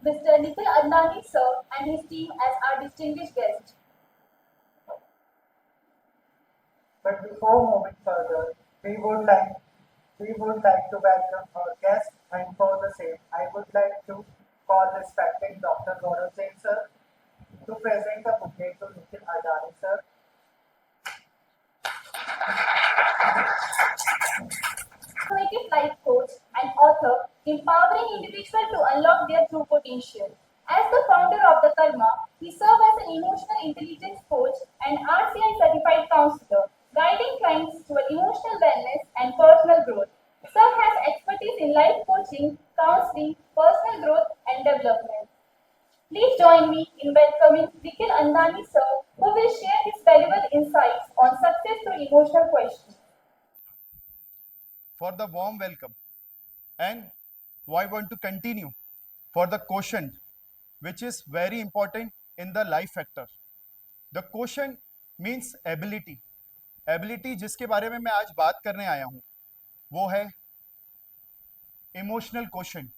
Mr. Nikhil Adnani sir and his team as our distinguished guest. But before moving further, we would like to welcome our guest, and for the same, I would like to call respected Dr. Gaurav Jain sir to present the bouquet to Nikhil Adani sir. Transformative life coach and author, empowering individuals to unlock their true potential. As the founder of the Karma, he serves as an emotional intelligence coach and RCI certified counselor, guiding clients toward emotional wellness and personal growth. Sir has expertise in life coaching, counseling, personal growth, and development. Please join me in welcoming Nikhil Andani sir, who will share his valuable insights on success through emotional questions. For the warm welcome. And I want to continue for the quotient, which is very important in the life factor. The quotient means ability. Ability जिसके बारे में मैं आज बात करने आया हूं वो है इमोशनल क्वेश्चन।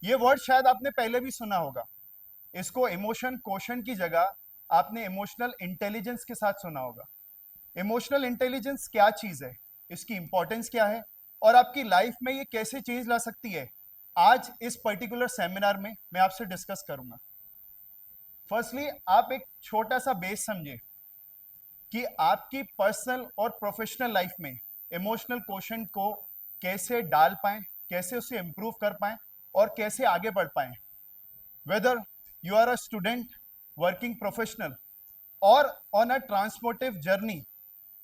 ये वर्ड शायद आपने पहले भी सुना होगा। इसको इमोशन क्वेश्चन की जगह आपने इमोशनल इंटेलिजेंस के साथ सुना होगा। इमोशनल इंटेलिजेंस क्या चीज है, इसकी इंपॉर्टेंस क्या है और आपकी लाइफ में ये कैसे चेंज ला सकती है, आज इस पर्टिकुलर सेमिनार में मैं आपसे डिस्कस करूंगा। फर्स्टली आप एक छोटा सा बेस समझे कि आपकी पर्सनल और प्रोफेशनल लाइफ में इमोशनल क्वेश्चन को कैसे डाल पाएं, कैसे उसे इंप्रूव कर पाएं और कैसे आगे बढ़ पाएं। Whether you are a student, working professional और ऑन अ ट्रांसपोर्टिव जर्नी,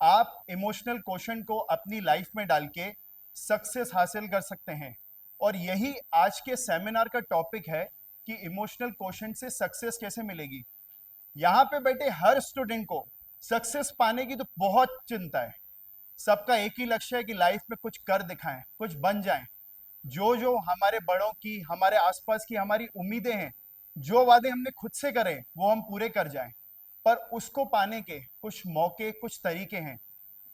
आप इमोशनल क्वेश्चन को अपनी लाइफ में डाल के सक्सेस हासिल कर सकते हैं। और यही आज के सेमिनार का टॉपिक है कि इमोशनल क्वेश्चन से सक्सेस कैसे मिलेगी। यहाँ पे बैठे हर स्टूडेंट को सक्सेस पाने की तो बहुत चिंता है। सबका एक ही लक्ष्य है कि लाइफ में कुछ कर दिखाएं, कुछ बन जाएं। जो जो हमारे बड़ों की, हमारे आसपास की हमारी उम्मीदें हैं, जो वादे हमने खुद से करे वो हम पूरे कर जाएं। पर उसको पाने के कुछ मौके, कुछ तरीके हैं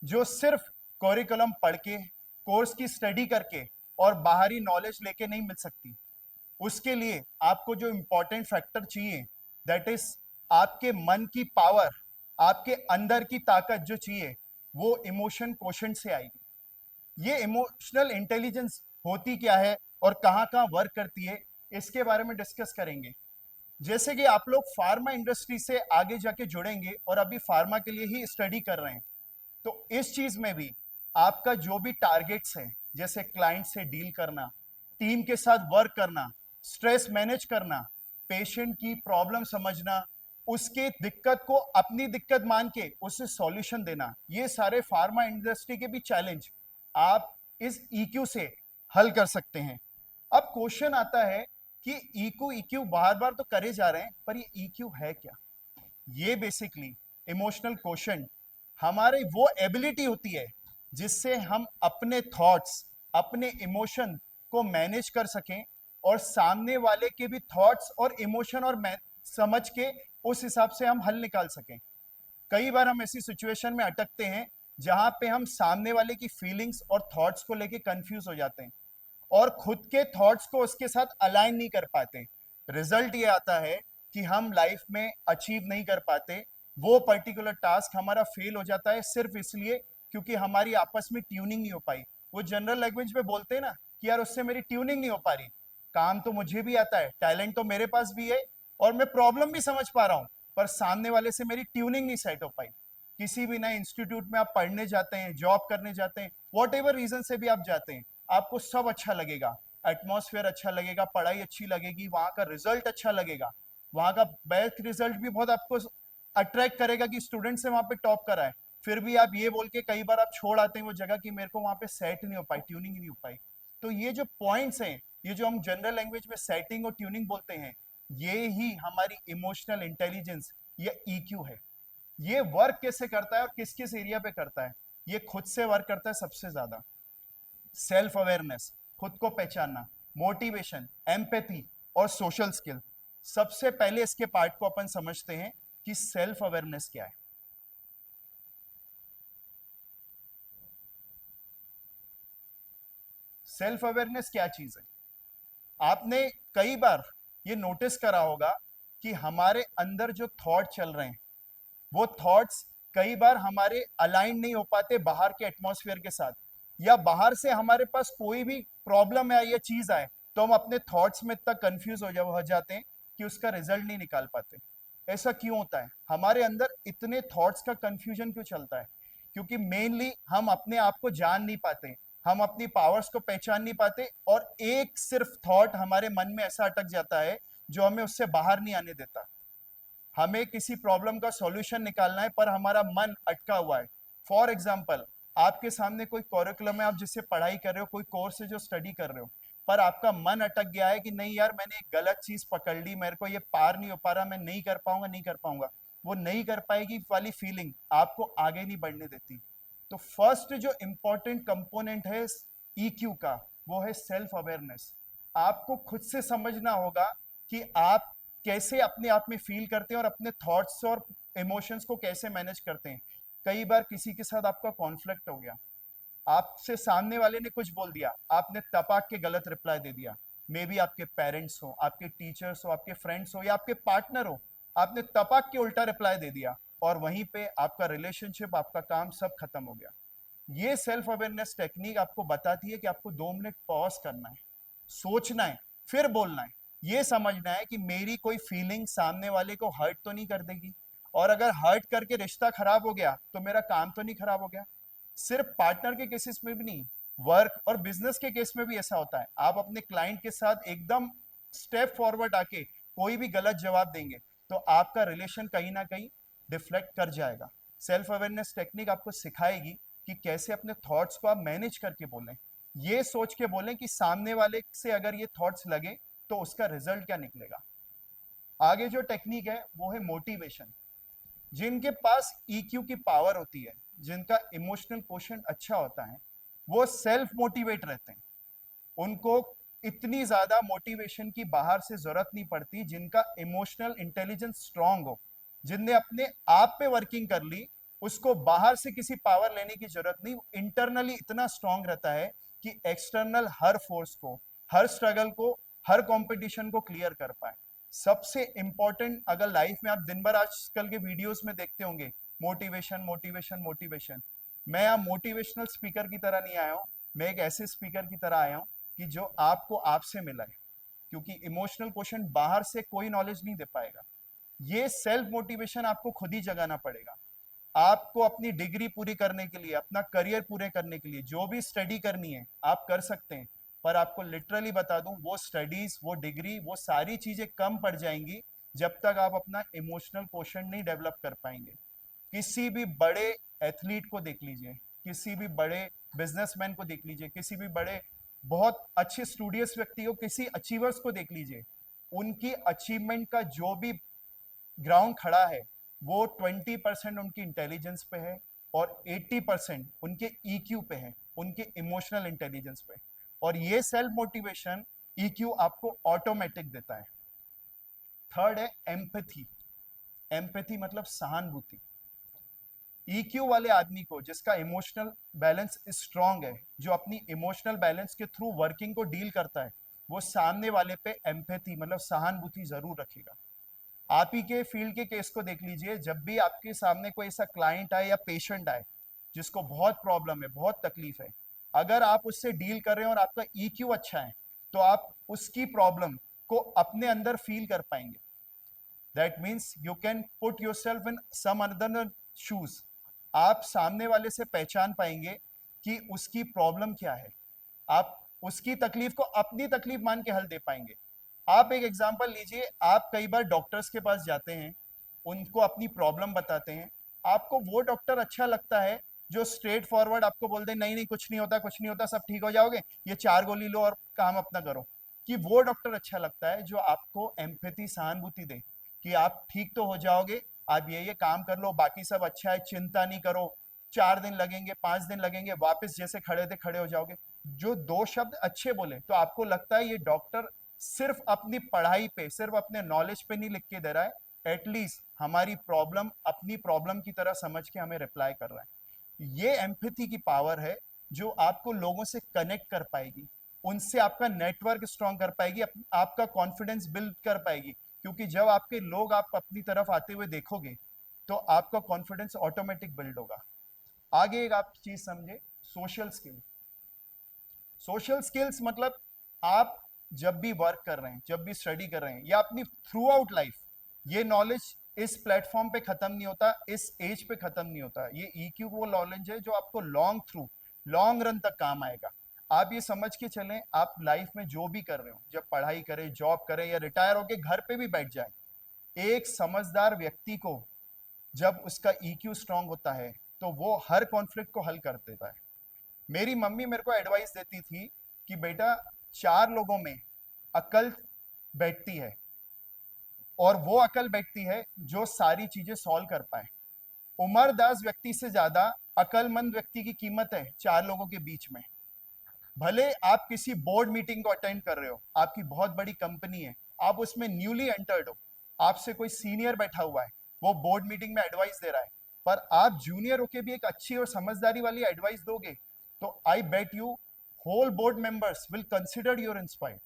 जो सिर्फ करिकुलम पढ़ के, कोर्स की स्टडी करके और बाहरी नॉलेज लेके नहीं मिल सकती। उसके लिए आपको जो इंपॉर्टेंट फैक्टर चाहिए, दैट इज आपके मन की पावर, आपके अंदर की ताकत जो चाहिए, वो इमोशन क्वोशंट से आएगी। ये इमोशनल इंटेलिजेंस होती क्या है और कहाँ कहाँ वर्क करती है, इसके बारे में डिस्कस करेंगे। जैसे कि आप लोग फार्मा इंडस्ट्री से आगे जाके जुड़ेंगे और अभी फार्मा के लिए ही स्टडी कर रहे हैं, तो इस चीज में भी आपका जो भी टारगेट्स है, जैसे क्लाइंट से डील करना, टीम के साथ वर्क करना, स्ट्रेस मैनेज करना, पेशेंट की प्रॉब्लम समझना, उसके दिक्कत को अपनी दिक्कत मान के उसे सॉल्यूशन देना, ये सारे फार्मा इंडस्ट्री के भी चैलेंज आप इस ईक्यू से हल कर सकते हैं। अब क्वेश्चन आता है कि ईक्यू ईक्यू बार बार तो करे जा रहे हैं, पर ये ईक्यू है क्या? ये बेसिकली इमोशनल क्वेश्चन हमारे वो एबिलिटी होती है जिससे हम अपने थॉट्स, अपने इमोशन को मैनेज कर सकें और सामने वाले के भी थॉट्स और इमोशन और समझ के उस हिसाब से हम हल निकाल सकें। कई बार हम ऐसी सिचुएशन में अटकते हैं जहां पे हम सामने वाले की फीलिंग्स और थॉट्स को लेके कंफ्यूज हो जाते हैं और खुद के थॉट्स को उसके साथ अलाइन नहीं कर पाते। रिजल्ट ये आता है कि हम लाइफ में अचीव नहीं कर पाते, वो पर्टिकुलर टास्क हमारा फेल हो जाता है सिर्फ इसलिए क्योंकि हमारी आपस में ट्यूनिंग नहीं हो पाई। वो जनरल लैंग्वेज में बोलते हैं ना कि यार उससे मेरी ट्यूनिंग नहीं हो पा रही। काम तो मुझे भी आता है, टैलेंट तो मेरे पास भी है और मैं प्रॉब्लम भी समझ पा रहा हूँ, पर सामने वाले से मेरी ट्यूनिंग नहीं सेट हो पाई। किसी भी नए इंस्टीट्यूट में आप पढ़ने जाते हैं, जॉब करने जाते हैं, वॉट एवर रीजन से भी आप जाते हैं, आपको सब अच्छा लगेगा, एटमॉस्फेयर अच्छा लगेगा, पढ़ाई अच्छी लगेगी, वहां का रिजल्ट अच्छा लगेगा, वहां का बैक रिजल्ट भी बहुत आपको अट्रैक्ट करेगा कि स्टूडेंट से वहां पे टॉप करा है। फिर भी आप ये बोल के कई बार आप छोड़ आते हैं वो जगह कि मेरे को वहां पे सेट नहीं हो पाई, ट्यूनिंग नहीं हो पाई। तो ये जो पॉइंट्स हैं, ये जो हम जनरल लैंग्वेज में सेटिंग और ट्यूनिंग बोलते हैं, ये ही हमारी इमोशनल इंटेलिजेंस या ईक्यू है। ये वर्क कैसे करता है और किस किस एरिया पे करता है? ये खुद से वर्क करता है सबसे ज्यादा। सेल्फ अवेयरनेस, खुद को पहचानना, मोटिवेशन, एम्पैथी और सोशल स्किल। सबसे पहले इसके पार्ट को अपन समझते हैं कि सेल्फ अवेयरनेस क्या है। सेल्फ अवेयरनेस क्या चीज है? आपने कई बार ये नोटिस करा होगा कि हमारे अंदर जो थॉट चल रहे हैं वो थॉट्स कई बार हमारे अलाइन नहीं हो पाते बाहर के एटमॉस्फेयर के साथ, या बाहर से हमारे पास कोई भी प्रॉब्लम है या चीज आए तो हम अपने थॉट्स में इतना कंफ्यूज हो जाते हैं कि उसका रिजल्ट नहीं निकाल पाते। ऐसा क्यों होता है? हमारे अंदर इतने थॉट्स का कंफ्यूजन क्यों चलता है? क्योंकि मेनली हम अपने आप को जान नहीं पाते, हम अपनी पावर्स को पहचान नहीं पाते, और एक सिर्फ थॉट हमारे मन में ऐसा अटक जाता है जो हमें उससे बाहर नहीं आने देता। हमें किसी प्रॉब्लम का सॉल्यूशन निकालना है पर हमारा मन अटका हुआ है। फॉर एग्जाम्पल, आपके सामने कोई करिकुलम है, आप जिससे पढ़ाई कर रहे हो, कोई कोर्स है जो स्टडी कर रहे हो, पर आपका मन अटक गया है कि नहीं यार मैंने एक गलत चीज पकड़ ली, मेरे को ये पार नहीं हो पा रहा, मैं नहीं कर पाऊंगा, नहीं कर पाऊंगा। वो नहीं कर पाएगी वाली फीलिंग आपको आगे नहीं बढ़ने देती। तो फर्स्ट जो इंपॉर्टेंट कंपोनेंट है ईक्यू का, वो है सेल्फ अवेयरनेस। आपको खुद से समझना होगा कि आप कैसे अपने आप में फील करते हैं और अपने थॉट्स और इमोशंस को कैसे मैनेज करते हैं। कई बार किसी के साथ आपका कॉन्फ्लिक्ट हो गया, आपसे सामने वाले ने कुछ बोल दिया, आपने तपाक के गलत रिप्लाई दे दिया। मे बी आपके पेरेंट्स हो, आपके टीचर्स हो, आपके फ्रेंड्स हो, या आपके पार्टनर हो, आपने तपाक के उल्टा रिप्लाई दे दिया और वहीं पे आपका रिलेशनशिप, आपका काम सब खत्म हो गया। ये सेल्फ अवेयरनेस टेक्निक आपको बताती है कि आपको 2 मिनट पॉज करना है, सोचना है, फिर बोलना है। ये समझना है कि मेरी कोई फीलिंग सामने वाले को हर्ट तो नहीं कर देगी, और अगर हर्ट करके रिश्ता खराब हो गया तो मेरा काम तो नहीं खराब हो गया। सिर्फ पार्टनर के केसेस में भी नहीं, वर्क और बिजनेस के केस में भी ऐसा होता है। आप अपने क्लाइंट के साथ एकदम स्टेप फॉरवर्ड आके कोई भी गलत जवाब देंगे तो आपका रिलेशन कहीं ना कहीं डिफ्लेक्ट कर जाएगा। सेल्फ अवेयरनेस टेक्निक आपको सिखाएगी कि कैसे अपने थॉट्स को आप मैनेज करके बोलें, ये सोच के बोलें कि सामने वाले से अगर ये थॉट्स लगे तो उसका रिजल्ट क्या निकलेगा। आगे जो टेक्निक है वो है मोटिवेशन। जिनके पास ईक्यू की पावर होती है, जिनका इमोशनल क्वोशंट अच्छा होता है, वो सेल्फ मोटिवेट रहते हैं। उनको इतनी ज्यादा मोटिवेशन की बाहर से जरूरत नहीं पड़ती। जिनका इमोशनल इंटेलिजेंस स्ट्रांग हो, जिनने अपने आप पे वर्किंग कर ली, उसको बाहर से किसी पावर लेने की जरूरत नहीं। इंटरनली इतना स्ट्रांग रहता है कि एक्सटर्नल हर फोर्स को, हर स्ट्रगल को, हर कंपटीशन को क्लियर कर पाए। सबसे इंपॉर्टेंट, अगर लाइफ में आप दिन भर आजकल के वीडियोस में देखते होंगे मोटिवेशन मोटिवेशन मोटिवेशन, मैं यहाँ मोटिवेशनल स्पीकर की तरह नहीं आया हूँ, मैं एक ऐसे स्पीकर की तरह आया हूँ कि जो आपको आपसे मिला है। क्योंकि इमोशनल क्वेश्चन बाहर से कोई नॉलेज नहीं दे पाएगा, ये सेल्फ मोटिवेशन आपको खुद ही जगाना पड़ेगा। आपको अपनी डिग्री पूरी करने के लिए, अपना करियर पूरे करने के लिए जो भी स्टडी करनी है आप कर सकते हैं, पर आपको लिटरली बता दूं वो स्टडीज, वो डिग्री, वो सारी चीजें कम पड़ जाएंगी जब तक आप अपना इमोशनल क्वोशंट नहीं डेवलप कर पाएंगे। किसी भी बड़े एथलीट को देख लीजिए, किसी भी बड़े बिजनेसमैन को देख लीजिए, किसी भी बड़े बहुत अच्छे स्टूडियस व्यक्ति को, किसी अचीवर्स को देख लीजिए, उनकी अचीवमेंट का जो भी ग्राउंड खड़ा है वो 20% उनकी इंटेलिजेंस पे है और 80% उनके ईक्यू पे है, उनके इमोशनल इंटेलिजेंस पे। और ये सेल्फ मोटिवेशन ईक्यू आपको ऑटोमेटिक देता है। थर्ड है एम्पैथी। एम्पैथी मतलब सहानुभूति। ईक्यू वाले आदमी को, जिसका इमोशनल बैलेंस स्ट्रांग है, जो अपनी इमोशनल बैलेंस के थ्रू वर्किंग को डील करता है, वो सामने वाले पे एम्पैथी मतलब सहानुभूति जरूर रखेगा। आप ही के फील्ड के केस को देख लीजिए, जब भी आपके सामने कोई ऐसा क्लाइंट आए या पेशेंट आए जिसको बहुत प्रॉब्लम है, बहुत तकलीफ है, अगर आप उससे डील कर रहे हैं और आपका ईक्यू अच्छा है तो आप उसकी प्रॉब्लम को अपने अंदर फील कर पाएंगे। That means you can put yourself in some other shoes. आप सामने वाले से पहचान पाएंगे कि उसकी प्रॉब्लम क्या है, आप उसकी तकलीफ को अपनी तकलीफ मान के हल दे पाएंगे। आप एक एग्जांपल लीजिए, आप कई बार डॉक्टर्स के पास जाते हैं, उनको अपनी प्रॉब्लम बताते हैं, आपको वो डॉक्टर अच्छा लगता है जो स्ट्रेट फॉरवर्ड आपको बोल दे नहीं नहीं कुछ नहीं होता, कुछ नहीं होता, सब ठीक हो जाओगे, ये 4 गोली लो और काम अपना करो। कि वो डॉक्टर अच्छा लगता है जो आपको एम्पैथी, सहानुभूति दे कि आप ठीक तो हो जाओगे, आप ये काम कर लो, बाकी सब अच्छा है, चिंता नहीं करो, 4 दिन लगेंगे, 5 दिन लगेंगे, वापस जैसे खड़े थे खड़े हो जाओगे। जो 2 शब्द अच्छे बोले तो आपको लगता है ये डॉक्टर सिर्फ अपनी पढ़ाई पे, सिर्फ अपने नॉलेज पे नहीं लिख के दे रहा है, एटलीस्ट हमारी प्रॉब्लम अपनी प्रॉब्लम की तरह समझ के हमें रिप्लाई कर रहा है। ये एम्पैथी की पावर है जो आपको लोगों से कनेक्ट कर पाएगी। उनसे आपका नेटवर्क स्ट्रांग कर पाएगी, आपका कॉन्फिडेंस बिल्ड कर पाएगी, क्योंकि जब आपके लोग आप अपनी तरफ आते हुए देखोगे तो आपका कॉन्फिडेंस ऑटोमेटिक बिल्ड होगा। आगे एक आप चीज समझे, सोशल स्किल। सोशल स्किल्स मतलब आप जब भी वर्क कर रहे हैं, जब भी स्टडी कर रहे हैं, या अपनी थ्रू आउट लाइफ, ये नॉलेज इस प्लेटफॉर्म पे खत्म नहीं होता, इस एज पे खत्म नहीं होता। ये ईक्यू वो नॉलेज है जो आपको लॉन्ग रन तक काम आएगा। आप ये समझ के चलें, आप लाइफ में जो भी कर रहे हो, जब पढ़ाई करें, जॉब करें, या रिटायर होके घर पे भी बैठ जाए, एक समझदार व्यक्ति को जब उसका ईक्यू स्ट्रांग होता है तो वो हर कॉन्फ्लिक्ट को हल कर देता है। मेरी मम्मी मेरे को एडवाइस देती थी कि बेटा, 4 लोगों में अकल बैठती है, और वो अकल बैठती है जो सारी चीजें सॉल्व कर पाए। उम्रदराज व्यक्ति से ज्यादा अकलमंद व्यक्ति की कीमत है 4 लोगों के बीच में। भले आप किसी बोर्ड मीटिंग को अटेंड कर रहे हो, आपकी बहुत बड़ी कंपनी है, आप उसमें न्यूली एंटर्ड हो, आपसे कोई सीनियर बैठा हुआ है, वो बोर्ड मीटिंग में एडवाइस दे रहा है, पर आप जूनियर होके भी एक अच्छी और समझदारी वाली एडवाइस दोगे, तो I bet you whole board members will consider your inspire.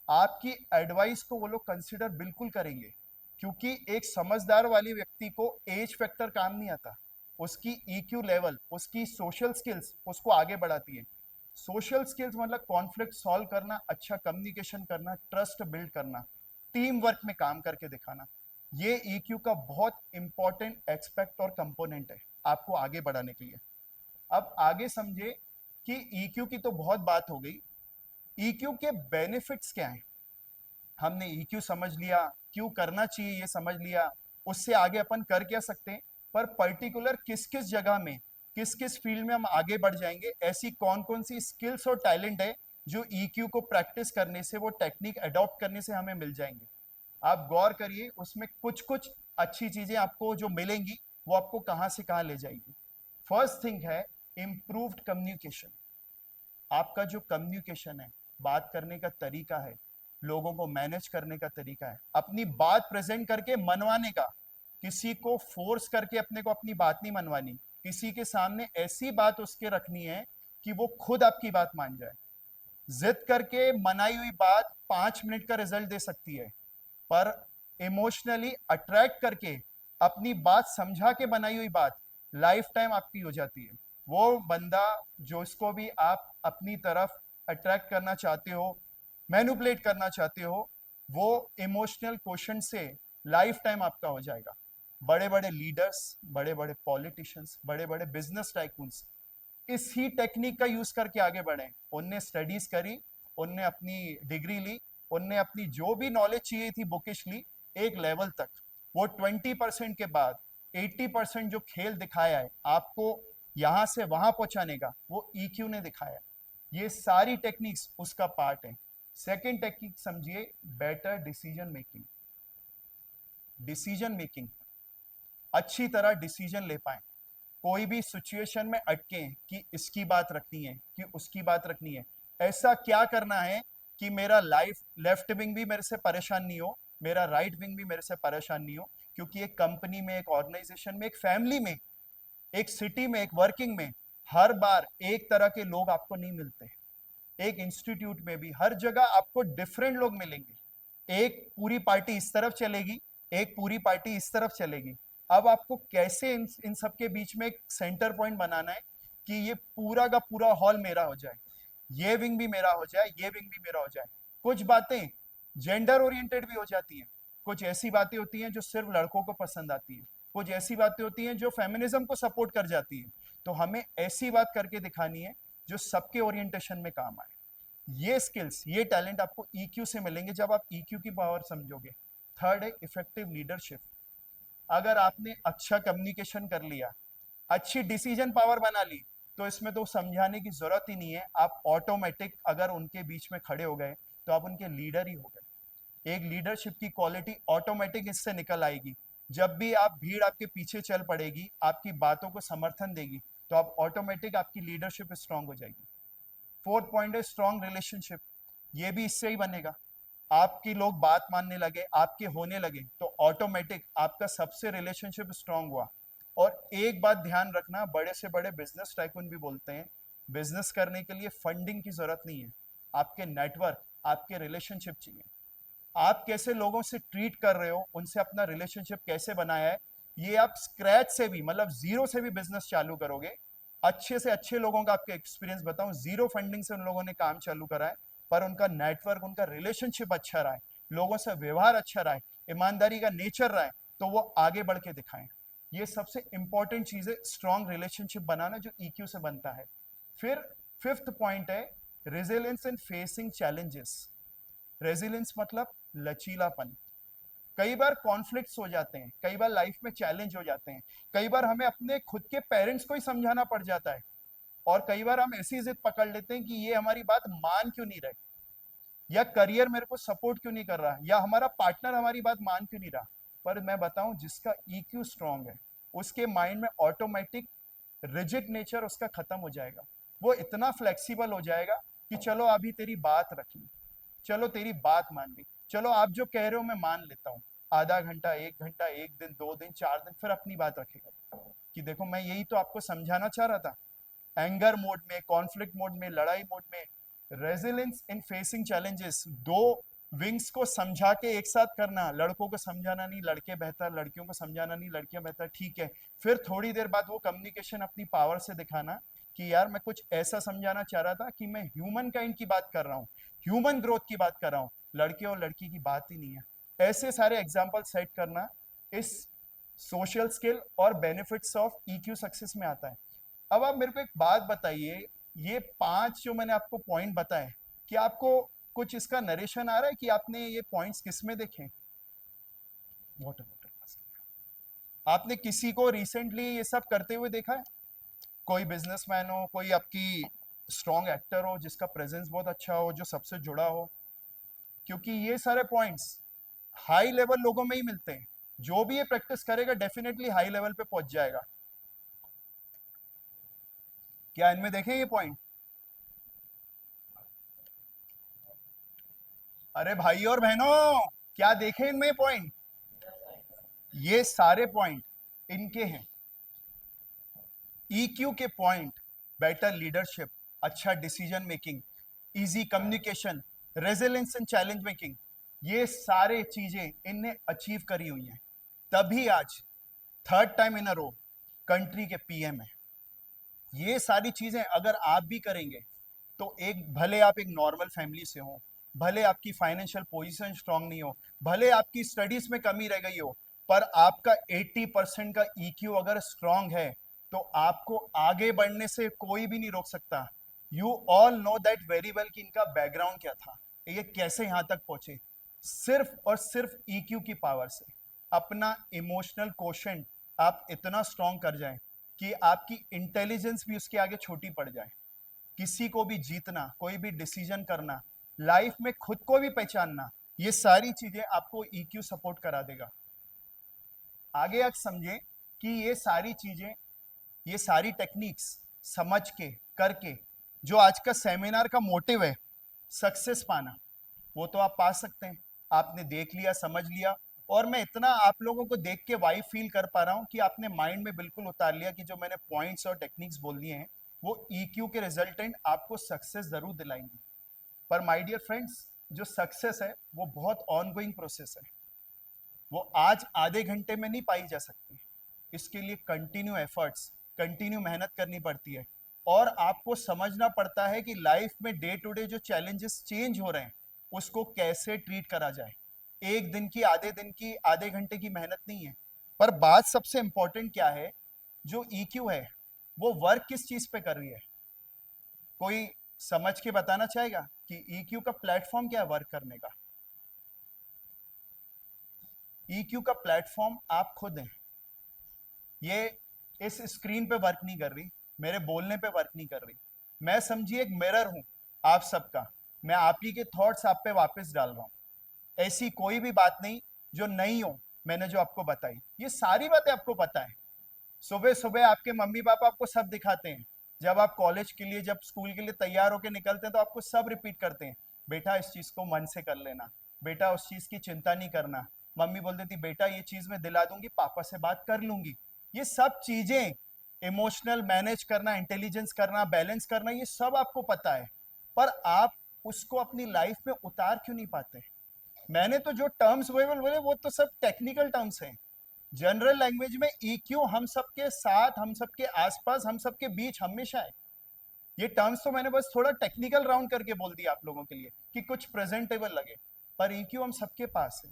आपकी एडवाइस को वो लोग कंसिडर बिल्कुल करेंगे, क्योंकि एक समझदार वाले व्यक्ति को एज फैक्टर काम नहीं आता, उसकी ईक्यू लेवल, उसकी सोशल स्किल्स उसको आगे बढ़ाती है। सोशल स्किल्स मतलब कॉन्फ्लिक्ट सॉल्व करना, अच्छा कम्युनिकेशन करना, ट्रस्ट बिल्ड करना, टीम वर्क में काम करके दिखाना, ये ईक्यू का बहुत इंपॉर्टेंट एक्सपेक्ट और कंपोनेंट है आपको आगे बढ़ाने के लिए। अब आगे समझे कि ईक्यू की तो बहुत बात हो गई, ईक्यू के बेनिफिट्स क्या हैं। हमने ईक्यू समझ लिया, क्यों करना चाहिए ये समझ लिया, उससे आगे अपन कर क्या सकते हैं, पर पर्टिकुलर किस किस जगह में, किस किस फील्ड में हम आगे बढ़ जाएंगे, ऐसी कौन कौन सी स्किल्स और टैलेंट है जो ईक्यू को प्रैक्टिस करने से, वो टेक्निक अडॉप्ट करने से हमें मिल जाएंगे। आप गौर करिए, उसमें कुछ कुछ अच्छी चीजें आपको जो मिलेंगी वो आपको कहां से कहां ले जाएगी। फर्स्ट थिंग है इंप्रूव्ड कम्युनिकेशन। आपका जो कम्युनिकेशन है, बात करने का तरीका है, लोगों को मैनेज करने का तरीका है, अपनी बात प्रेजेंट करके मनवाने का, किसी को फोर्स करके अपने को अपनी बात नहीं मनवानी, किसी के सामने ऐसी बात उसके रखनी है कि वो खुद आपकी बात मान जाए। जिद करके मनाई हुई बात 5 मिनट का रिजल्ट दे सकती है, पर इमोशनली अट्रैक्ट करके अपनी बात समझा के बनाई हुई बात लाइफ टाइम आपकी हो जाती है। वो बंदा जो इसको भी आप अपनी तरफ अट्रैक्ट करना चाहते हो, मैनिपुलेट करना चाहते हो, वो इमोशनल क्वेश्चन से लाइफ टाइम आपका हो जाएगा। बड़े बड़े लीडर्स, बड़े बड़े पॉलिटिशियंस, बड़े बड़े बिजनेस टाइकून्स इस ही टेक्निक का यूज करके आगे बढ़े। उनने स्टडीज करी, उनने अपनी डिग्री ली, उनने अपनी जो भी नॉलेज चाहिए थी बुकिशली एक लेवल तक, वो 20% के बाद 80% जो खेल दिखाया है आपको यहां से वहां पहुंचाने का, वो ईक्यू ने दिखाया। ये सारी टेक्निक्स उसका पार्ट है। सेकेंड टेक्निक समझिए, better decision making. Decision making, अच्छी तरह डिसीजन ले पाए, कोई भी सिचुएशन में अटके कि इसकी बात रखनी है कि उसकी बात रखनी है, ऐसा क्या करना है कि मेरा लाइफ लेफ्ट विंग भी मेरे से परेशान नहीं हो, मेरा राइट विंग भी मेरे से परेशान नहीं हो, क्योंकि एक कंपनी में, एक ऑर्गेनाइजेशन में, एक फैमिली में, एक सिटी में, एक वर्किंग में हर बार एक तरह के लोग आपको नहीं मिलते। एक इंस्टीट्यूट में भी हर जगह आपको डिफरेंट लोग मिलेंगे। एक पूरी पार्टी इस तरफ चलेगी, एक पूरी पार्टी इस तरफ चलेगी। अब आपको कैसे इन सब के बीच में एक सेंटर पॉइंट बनाना है कि ये पूरा का पूरा हॉल मेरा हो जाए, ये विंग भी मेरा हो जाए, ये विंग भी मेरा हो जाए। कुछ बातें जेंडर ओरिएंटेड भी हो जाती हैं, कुछ ऐसी बातें होती हैं जो सिर्फ लड़कों को पसंद आती हैं, कुछ ऐसी बातें होती हैं जो फेमिनिज्म को सपोर्ट कर जाती हैं। तो हमें ऐसी बात करके दिखानी है जो सबके ओरिएंटेशन में काम आए। ये स्किल्स, ये टैलेंट आपको ईक्यू से मिलेंगे जब आप ईक्यू की पावर समझोगे। थर्ड है इफेक्टिव लीडरशिप। अगर आपने अच्छा कम्युनिकेशन कर लिया, अच्छी डिसीजन पावर बना ली, तो इसमें तो समझाने की जरूरत ही नहीं है। आप ऑटोमेटिक अगर उनके बीच में खड़े हो गए तो आप उनके लीडर ही हो गए। एक लीडरशिप की क्वालिटी ऑटोमेटिक इससे निकल आएगी। जब भी आप भीड़ आपके पीछे चल पड़ेगी, आपकी बातों को समर्थन देगी, तो आप ऑटोमेटिक आपकी लीडरशिप स्ट्रांग हो जाएगी। फोर्थ पॉइंट है स्ट्रांग रिलेशनशिप। ये भी इससे ही बनेगा। आपकी लोग बात मानने लगे, आपके होने लगे, तो ऑटोमेटिक आपका सबसे रिलेशनशिप स्ट्रांग हुआ। और एक बात ध्यान रखना, बड़े से बड़े बिजनेस टाइकून भी बोलते हैं बिजनेस करने के लिए फंडिंग की जरूरत नहीं है। आपके नेटवर्क, आपके रिलेशनशिप चाहिए। आप कैसे लोगों से ट्रीट कर रहे हो, उनसे अपना रिलेशनशिप कैसे बनाया है, ये आप स्क्रैच से भी, मतलब जीरो से भी बिजनेस चालू करोगे। अच्छे से अच्छे लोगों का आपके एक्सपीरियंस बताऊं, जीरो फंडिंग से उन लोगों ने काम चालू करा है, पर उनका नेटवर्क, उनका रिलेशनशिप अच्छा रहा है, लोगों से व्यवहार अच्छा रहा है, ईमानदारी का नेचर रहा है, तो वो आगे बढ़ के दिखाएं। ये सबसे इंपॉर्टेंट चीज है, स्ट्रॉन्ग रिलेशनशिप बनाना, जो ईक्यू से बनता है। फिर फिफ्थ पॉइंट है रेजिलियंस इन फेसिंग चैलेंजेस। रेजिलियंस मतलब लचीलापन। कई बार कॉन्फ्लिक्ट्स हो जाते हैं, कई बार लाइफ में चैलेंज हो जाते हैं, कई बार हमें अपने खुद के पेरेंट्स को ही समझाना पड़ जाता है, और कई बार हम ऐसी जिद पकड़ लेते हैं कि ये हमारी बात मान क्यों नहीं रहे, या करियर मेरे को सपोर्ट क्यों नहीं कर रहा, या हमारा पार्टनर हमारी बात मान क्यों नहीं रहा। पर मैं बताऊं, जिसका ईक्यू स्ट्रांग है, उसके माइंड में ऑटोमेटिक रिजिड नेचर उसका खत्म हो जाएगा। वो इतना फ्लेक्सिबल हो जाएगा कि चलो अभी तेरी बात रख ली, चलो तेरी बात मान ली, चलो आप जो कह रहे हो मैं मान लेता हूँ। आधा घंटा, 1 घंटा, 1 दिन, 2 दिन, 4 दिन, फिर अपनी बात रखेगा कि देखो मैं यही तो आपको समझाना चाह रहा था। एंगर मोड में, कॉन्फ्लिक्ट मोड में, लड़ाई मोड में। रेजिलियंस इन फेसिंग चैलेंजेस, दो विंग्स को समझा के एक साथ करना। लड़कों को समझाना नहीं, लड़के बेहतर, लड़कियों को समझाना नहीं, लड़कियां बेहतर, ठीक है। फिर थोड़ी देर बाद वो कम्युनिकेशन अपनी पावर से दिखाना कि यार मैं कुछ ऐसा समझाना चाह रहा था कि मैं ह्यूमन काइंड की बात कर रहा हूँ, ह्यूमन ग्रोथ की बात कर रहा हूँ, लड़के और लड़की की बात ही नहीं है। ऐसे सारे एग्जाम्पल सेट करना इस सोशल स्किल और बेनिफिट्स ऑफ ईक्यू सक्सेस में आता है। अब आप मेरे को एक बात बताइए, ये 5 जो मैंने आपको पॉइंट बताए, कि आपको कुछ इसका नरेशन आ रहा है कि आपने ये पॉइंट्स किस में देखे? वाटर वाटर आपने किसी को रिसेंटली ये सब करते हुए देखा है? कोई बिजनेसमैन हो, कोई आपकी स्ट्रॉन्ग एक्टर हो जिसका प्रेजेंस बहुत अच्छा हो, जो सबसे जुड़ा हो? क्योंकि ये सारे पॉइंट्स हाई लेवल लोगों में ही मिलते हैं। जो भी ये प्रैक्टिस करेगा डेफिनेटली हाई लेवल पे पहुंच जाएगा। क्या इनमें देखें ये पॉइंट? अरे भाई और बहनों, क्या देखें इनमें पॉइंट? ये सारे पॉइंट इनके हैं। ईक्यू के पॉइंट: बेटर लीडरशिप, अच्छा decision making, easy communication, resilience in challenge making, ये सारे चीजें इनने अचीव करी हुई हैं। तभी आज third time in a row country के पीएम है। ये सारी चीजें अगर आप भी करेंगे तो एक, भले आप एक नॉर्मल फैमिली से हो, भले आपकी फाइनेंशियल पोजीशन स्ट्रांग नहीं हो, भले आपकी स्टडीज में कमी रह गई हो, पर आपका 80% का ईक्यू अगर स्ट्रांग है तो आपको आगे बढ़ने से कोई भी नहीं रोक सकता। You all know that very well कि इनका बैकग्राउंड क्या था, ये कैसे यहां तक पहुंचे। सिर्फ और सिर्फ ईक्यू की पावर से। अपना इमोशनल कोशेंट आप इतना स्ट्रांग कर जाएं कि आपकी इंटेलिजेंस भी उसके आगे छोटी पड़ जाए। किसी को भी जीतना, कोई भी डिसीजन करना, लाइफ में खुद को भी पहचानना, ये सारी चीजें आपको ईक्यू सपोर्ट करा देगा। आगे आप समझें कि ये सारी चीजें, ये सारी टेक्निक्स समझ के, करके, जो आज का सेमिनार का मोटिव है, सक्सेस पाना, वो तो आप पा सकते हैं। आपने देख लिया, समझ लिया, और मैं इतना आप लोगों को देख के वाइब फील कर पा रहा हूं कि आपने माइंड में बिल्कुल उतार लिया कि जो मैंने पॉइंट्स और टेक्निक्स बोल दिए हैं वो ईक्यू के रिजल्टेंट आपको सक्सेस जरूर दिलाएंगे। पर माय डियर फ्रेंड्स, जो सक्सेस है वो बहुत ऑनगोइंग प्रोसेस है। वो आज आधे घंटे में नहीं पाई जा सकती। इसके लिए कंटिन्यू एफर्ट्स, कंटिन्यू मेहनत करनी पड़ती है, और आपको समझना पड़ता है कि लाइफ में डे टू डे जो चैलेंजेस चेंज हो रहे हैं उसको कैसे ट्रीट करा जाए। एक दिन की, आधे दिन की, आधे घंटे की मेहनत नहीं है। पर बात सबसे इंपॉर्टेंट क्या है, जो ईक्यू है वो वर्क किस चीज पे कर रही है? कोई समझ के बताना चाहेगा कि ईक्यू का प्लेटफॉर्म क्या है वर्क करने का? ईक्यू का प्लेटफॉर्म आप खुद हैं। ये इस स्क्रीन पे वर्क नहीं कर रही, मेरे बोलने पे वर्क नहीं कर रही। मैं समझिए एक मिरर हूं आप सबका, मैं आप ही के थॉट्स आप पे वापस डाल रहा हूं। ऐसी कोई भी बात नहीं जो नहीं हो, मैंने जो आपको बताई ये सारी बातें आपको पता है। सुबह सुबह आपके मम्मी पापा आपको सब दिखाते हैं, जब आप कॉलेज के लिए, जब स्कूल के लिए तैयार होकर निकलते हैं तो आपको सब रिपीट करते हैं, बेटा इस चीज को मन से कर लेना, बेटा उस चीज की चिंता नहीं करना। मम्मी बोल देती बेटा ये चीज मैं दिला दूंगी, पापा से बात कर लूंगी। ये सब चीजें, इमोशनल मैनेज करना, इंटेलिजेंस करना, बैलेंस करना, ये सब आपको पता है। पर आप उसको अपनी लाइफ में उतार क्यों नहीं पाते? मैंने तो जो टर्म्स बोले वो तो सब टेक्निकल टर्म्स हैं। जनरल लैंग्वेज में ईक्यू हम सबके साथ, हम सबके आसपास, हम सबके बीच हमेशा है। ये टर्म्स तो मैंने बस थोड़ा टेक्निकल राउंड करके बोल दिया आप लोगों के लिए कि कुछ प्रेजेंटेबल लगे, पर ईक्यू हम सबके पास है।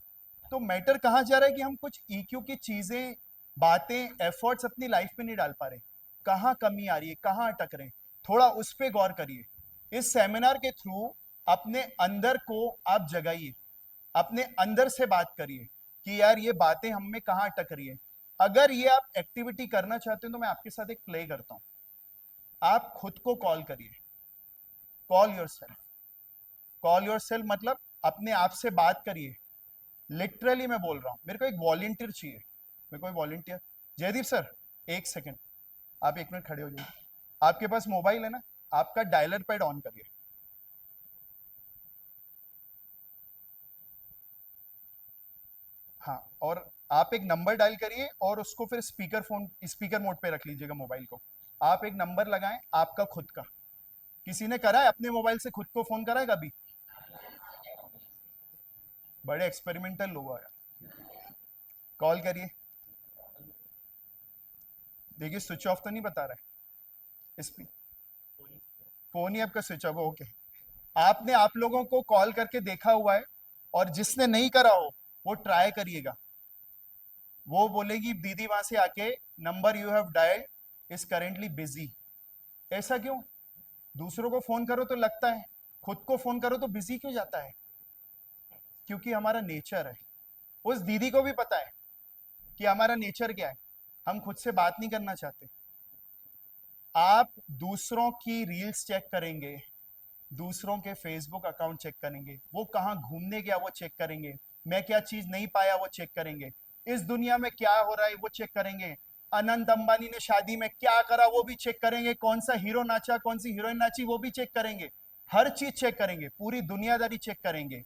तो मैटर कहाँ जा रहा है कि हम कुछ ईक्यू की चीजें, बातें, एफर्ट्स अपनी लाइफ में नहीं डाल पा रहे। कहाँ कमी आ रही है, कहाँ अटक रहे हैं, थोड़ा उस पर गौर करिए। इस सेमिनार के थ्रू अपने अंदर को आप जगाइए, अपने अंदर से बात करिए कि यार ये बातें हम में कहाँ अटक रही है। अगर ये आप एक्टिविटी करना चाहते हो तो मैं आपके साथ एक प्ले करता हूँ। आप खुद को कॉल करिए, कॉल योरसेल्फ। कॉल योरसेल्फ मतलब अपने आप से बात करिए। लिटरली मैं बोल रहा हूँ, मेरे को एक वॉलंटियर चाहिए, मेरे को एक वॉलंटियर। जयदीप सर, एक सेकंड, आप 1 मिनट खड़े हो जाइए। आपके पास मोबाइल है ना? आपका डायलर पैड ऑन करिए। हाँ, और आप एक नंबर डायल करिए और उसको फिर स्पीकर मोड पे रख लीजिएगा मोबाइल को। आप एक नंबर लगाएं आपका खुद का। किसी ने करा है अपने मोबाइल से खुद को फोन करा है कभी? बड़े एक्सपेरिमेंटल लोग आया। कॉल करिए, देखिए स्विच ऑफ तो नहीं बता रहा है। इस फोन ही आपका स्विच ऑफ, ओके। आपने आप लोगों को कॉल करके देखा हुआ है, और जिसने नहीं करा हो वो ट्राई करिएगा। वो बोलेगी दीदी वहां से आके, number you have dialled is currently busy. ऐसा क्यों? दूसरों को फोन करो तो लगता है, खुद को फोन करो तो बिजी क्यों जाता है? क्योंकि हमारा नेचर है। उस दीदी को भी पता है कि हमारा नेचर क्या है, हम खुद से बात नहीं करना चाहते। आप दूसरों की रील्स चेक करेंगे, दूसरों के फेसबुक अकाउंट चेक करेंगे, वो कहाँ घूमने गया वो चेक करेंगे, मैं क्या चीज नहीं पाया वो चेक करेंगे, इस दुनिया में क्या हो रहा है वो चेक करेंगे, अनंत अंबानी ने शादी में क्या करा वो भी चेक करेंगे, कौन सा हीरो नाचा, कौन सी हीरोइन नाची वो भी चेक करेंगे। हर चीज चेक करेंगे, पूरी दुनियादारी चेक करेंगे।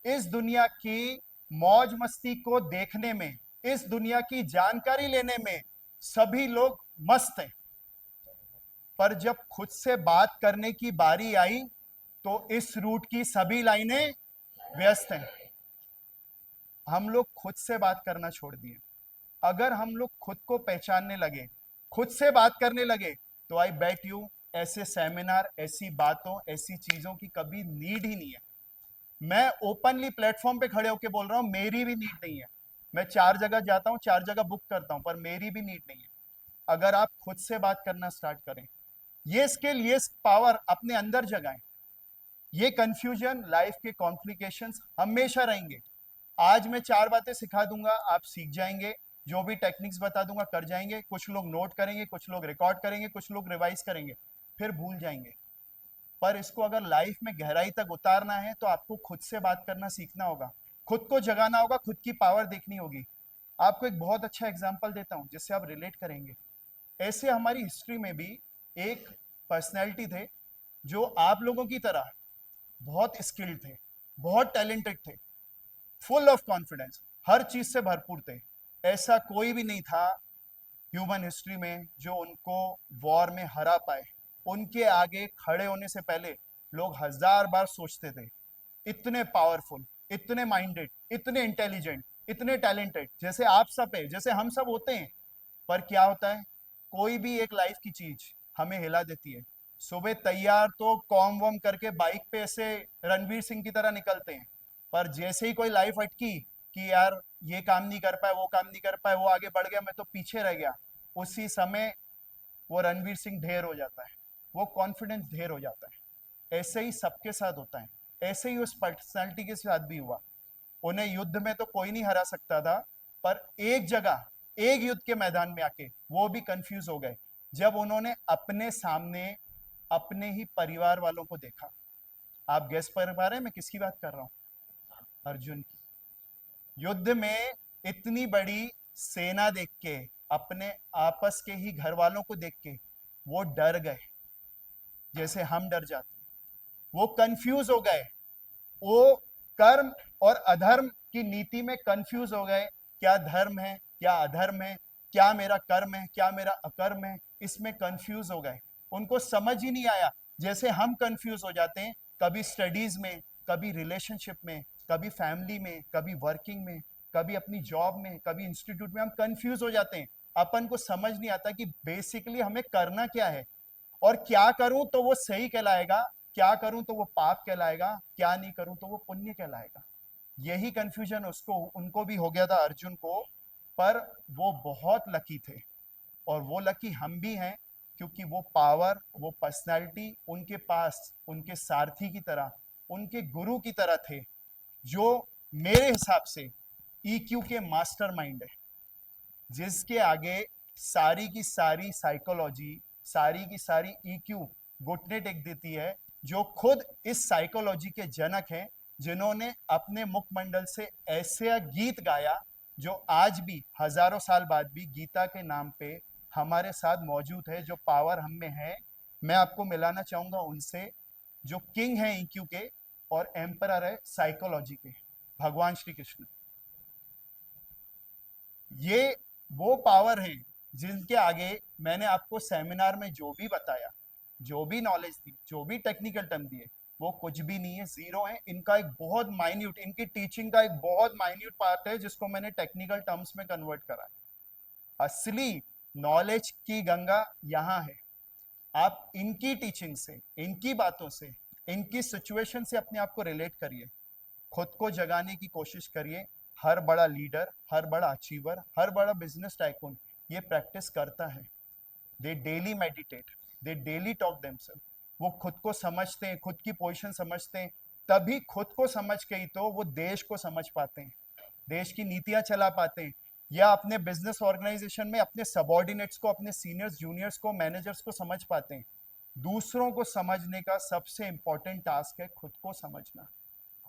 इस दुनिया की मौज मस्ती को देखने में, इस दुनिया की जानकारी लेने में सभी लोग मस्त हैं। पर जब खुद से बात करने की बारी आई तो इस रूट की सभी लाइनें व्यस्त हैं। हम लोग खुद से बात करना छोड़ दिए। अगर हम लोग खुद को पहचानने लगे, खुद से बात करने लगे, तो आई बेट यू ऐसे सेमिनार, ऐसी बातों, ऐसी चीजों की कभी नीड ही नहीं है। मैं ओपनली प्लेटफॉर्म पे खड़े होके बोल रहा हूं, मेरी भी नीड नहीं है। मैं 4 जगह जाता हूं, 4 जगह बुक करता हूं, पर मेरी भी नीड नहीं है। अगर आप खुद से बात करना स्टार्ट करें, ये स्किल, ये पावर अपने अंदर जगाएं। ये कंफ्यूजन, लाइफ के कॉम्प्लिकेशंस हमेशा रहेंगे। आज मैं 4 बातें सिखा दूंगा, आप सीख जाएंगे। जो भी टेक्निक्स बता दूंगा कर जाएंगे। कुछ लोग नोट करेंगे, कुछ लोग रिकॉर्ड करेंगे, कुछ लोग रिवाइज करेंगे, फिर भूल जाएंगे। पर इसको अगर लाइफ में गहराई तक उतारना है तो आपको खुद से बात करना सीखना होगा, खुद को जगाना होगा, खुद की पावर देखनी होगी। आपको एक बहुत अच्छा एग्जाम्पल देता हूं जिससे आप रिलेट करेंगे। ऐसे हमारी हिस्ट्री में भी एक पर्सनैलिटी थे जो आप लोगों की तरह बहुत स्किल्ड थे, बहुत टैलेंटेड थे, फुल ऑफ कॉन्फिडेंस, हर चीज से भरपूर थे। ऐसा कोई भी नहीं था ह्यूमन हिस्ट्री में जो उनको वॉर में हरा पाए। उनके आगे खड़े होने से पहले लोग 1000 बार सोचते थे। इतने पावरफुल, इतने माइंडेड, इतने इंटेलिजेंट, इतने टैलेंटेड, जैसे आप सब है, जैसे हम सब होते हैं। पर क्या होता है, कोई भी एक लाइफ की चीज हमें हिला देती है। सुबह तैयार तो कॉम वॉम करके बाइक पे ऐसे रणवीर सिंह की तरह निकलते हैं, पर जैसे ही कोई लाइफ अटकी कि यार ये काम नहीं कर पाए, वो काम नहीं कर पाए, वो आगे बढ़ गया, मैं तो पीछे रह गया, उसी समय वो रणवीर सिंह ढेर हो जाता है, वो कॉन्फिडेंस ढेर हो जाता है। ऐसे ही सबके साथ होता है, ऐसे ही उस पर्सनैलिटी के साथ भी हुआ। उन्हें युद्ध में तो कोई नहीं हरा सकता था, पर एक जगह, एक युद्ध के मैदान में आके वो भी कंफ्यूज हो गए जब उन्होंने अपने सामने अपने ही परिवार वालों को देखा। आप गैस कर पा रहे हैं मैं किसकी बात कर रहा हूं? अर्जुन की। युद्ध में इतनी बड़ी सेना देख के, अपने आपस के ही घर वालों को देख के वो डर गए, जैसे हम डर जाते हैं। वो कंफ्यूज हो गए, वो कर्म और अधर्म की नीति में कंफ्यूज हो गए। क्या धर्म है, क्या अधर्म है, क्या मेरा कर्म है, क्या मेरा अकर्म है, इसमें कंफ्यूज हो गए। उनको समझ ही नहीं आया, जैसे हम कंफ्यूज हो जाते हैं कभी स्टडीज में, कभी रिलेशनशिप में, कभी फैमिली में, कभी वर्किंग में, कभी अपनी जॉब में, कभी इंस्टीट्यूट में हम कंफ्यूज हो जाते हैं। अपन को समझ नहीं आता कि बेसिकली हमें करना क्या है, और क्या करूं तो वो सही कहलाएगा, क्या करूं तो वो पाप कहलाएगा, क्या नहीं करूं तो वो पुण्य कहलाएगा। यही कंफ्यूजन उसको उनको भी हो गया था, अर्जुन को। पर वो बहुत लकी थे, और वो लकी हम भी हैं, क्योंकि वो पावर, वो पर्सनैलिटी उनके पास उनके सारथी की तरह, उनके गुरु की तरह थे, जो मेरे हिसाब से ईक्यू के मास्टरमाइंड है, जिसके आगे सारी की सारी साइकोलॉजी, सारी की सारी ईक्यू घुटने टेक देती है, जो खुद इस साइकोलॉजी के जनक हैं, जिन्होंने अपने मुखमंडल से ऐसे गीत गाया जो आज भी हजारों साल बाद भी गीता के नाम पे हमारे साथ मौजूद है। जो पावर हम में है, मैं आपको मिलाना चाहूंगा उनसे, जो किंग है ईक्यू के और एम्परर है साइकोलॉजी के, भगवान श्री कृष्ण। ये वो पावर है जिनके आगे मैंने आपको सेमिनार में जो भी बताया, जो भी नॉलेज दी, जो भी टेक्निकल टर्म दिए, वो कुछ भी नहीं है, जीरो है। इनका एक बहुत माइन्यूट, इनकी टीचिंग का एक बहुत माइन्यूट पार्ट है जिसको मैंने टेक्निकल टर्म्स में कन्वर्ट करा है। असली नॉलेज की गंगा यहाँ है। आप इनकी टीचिंग से, इनकी बातों से, इनकी सिचुएशन से अपने आप को रिलेट करिए, खुद को जगाने की कोशिश करिए। हर बड़ा लीडर, हर बड़ा अचीवर, हर बड़ा बिजनेस टाइकून ये प्रैक्टिस करता है। दे डेली मेडिटेट, दे डेली टॉक देमसेल्फ। वो खुद को समझते हैं, खुद की पोजीशन समझते हैं, तभी खुद को समझ के ही तो वो देश को समझ पाते हैं, देश की नीतियां चला पाते हैं, या अपने बिजनेस ऑर्गेनाइजेशन में अपने सबॉर्डिनेट्स को, अपने सीनियर्स, जूनियर्स को, मैनेजर्स को समझ पाते हैं। दूसरों को समझने का सबसे इंपॉर्टेंट टास्क है खुद को समझना।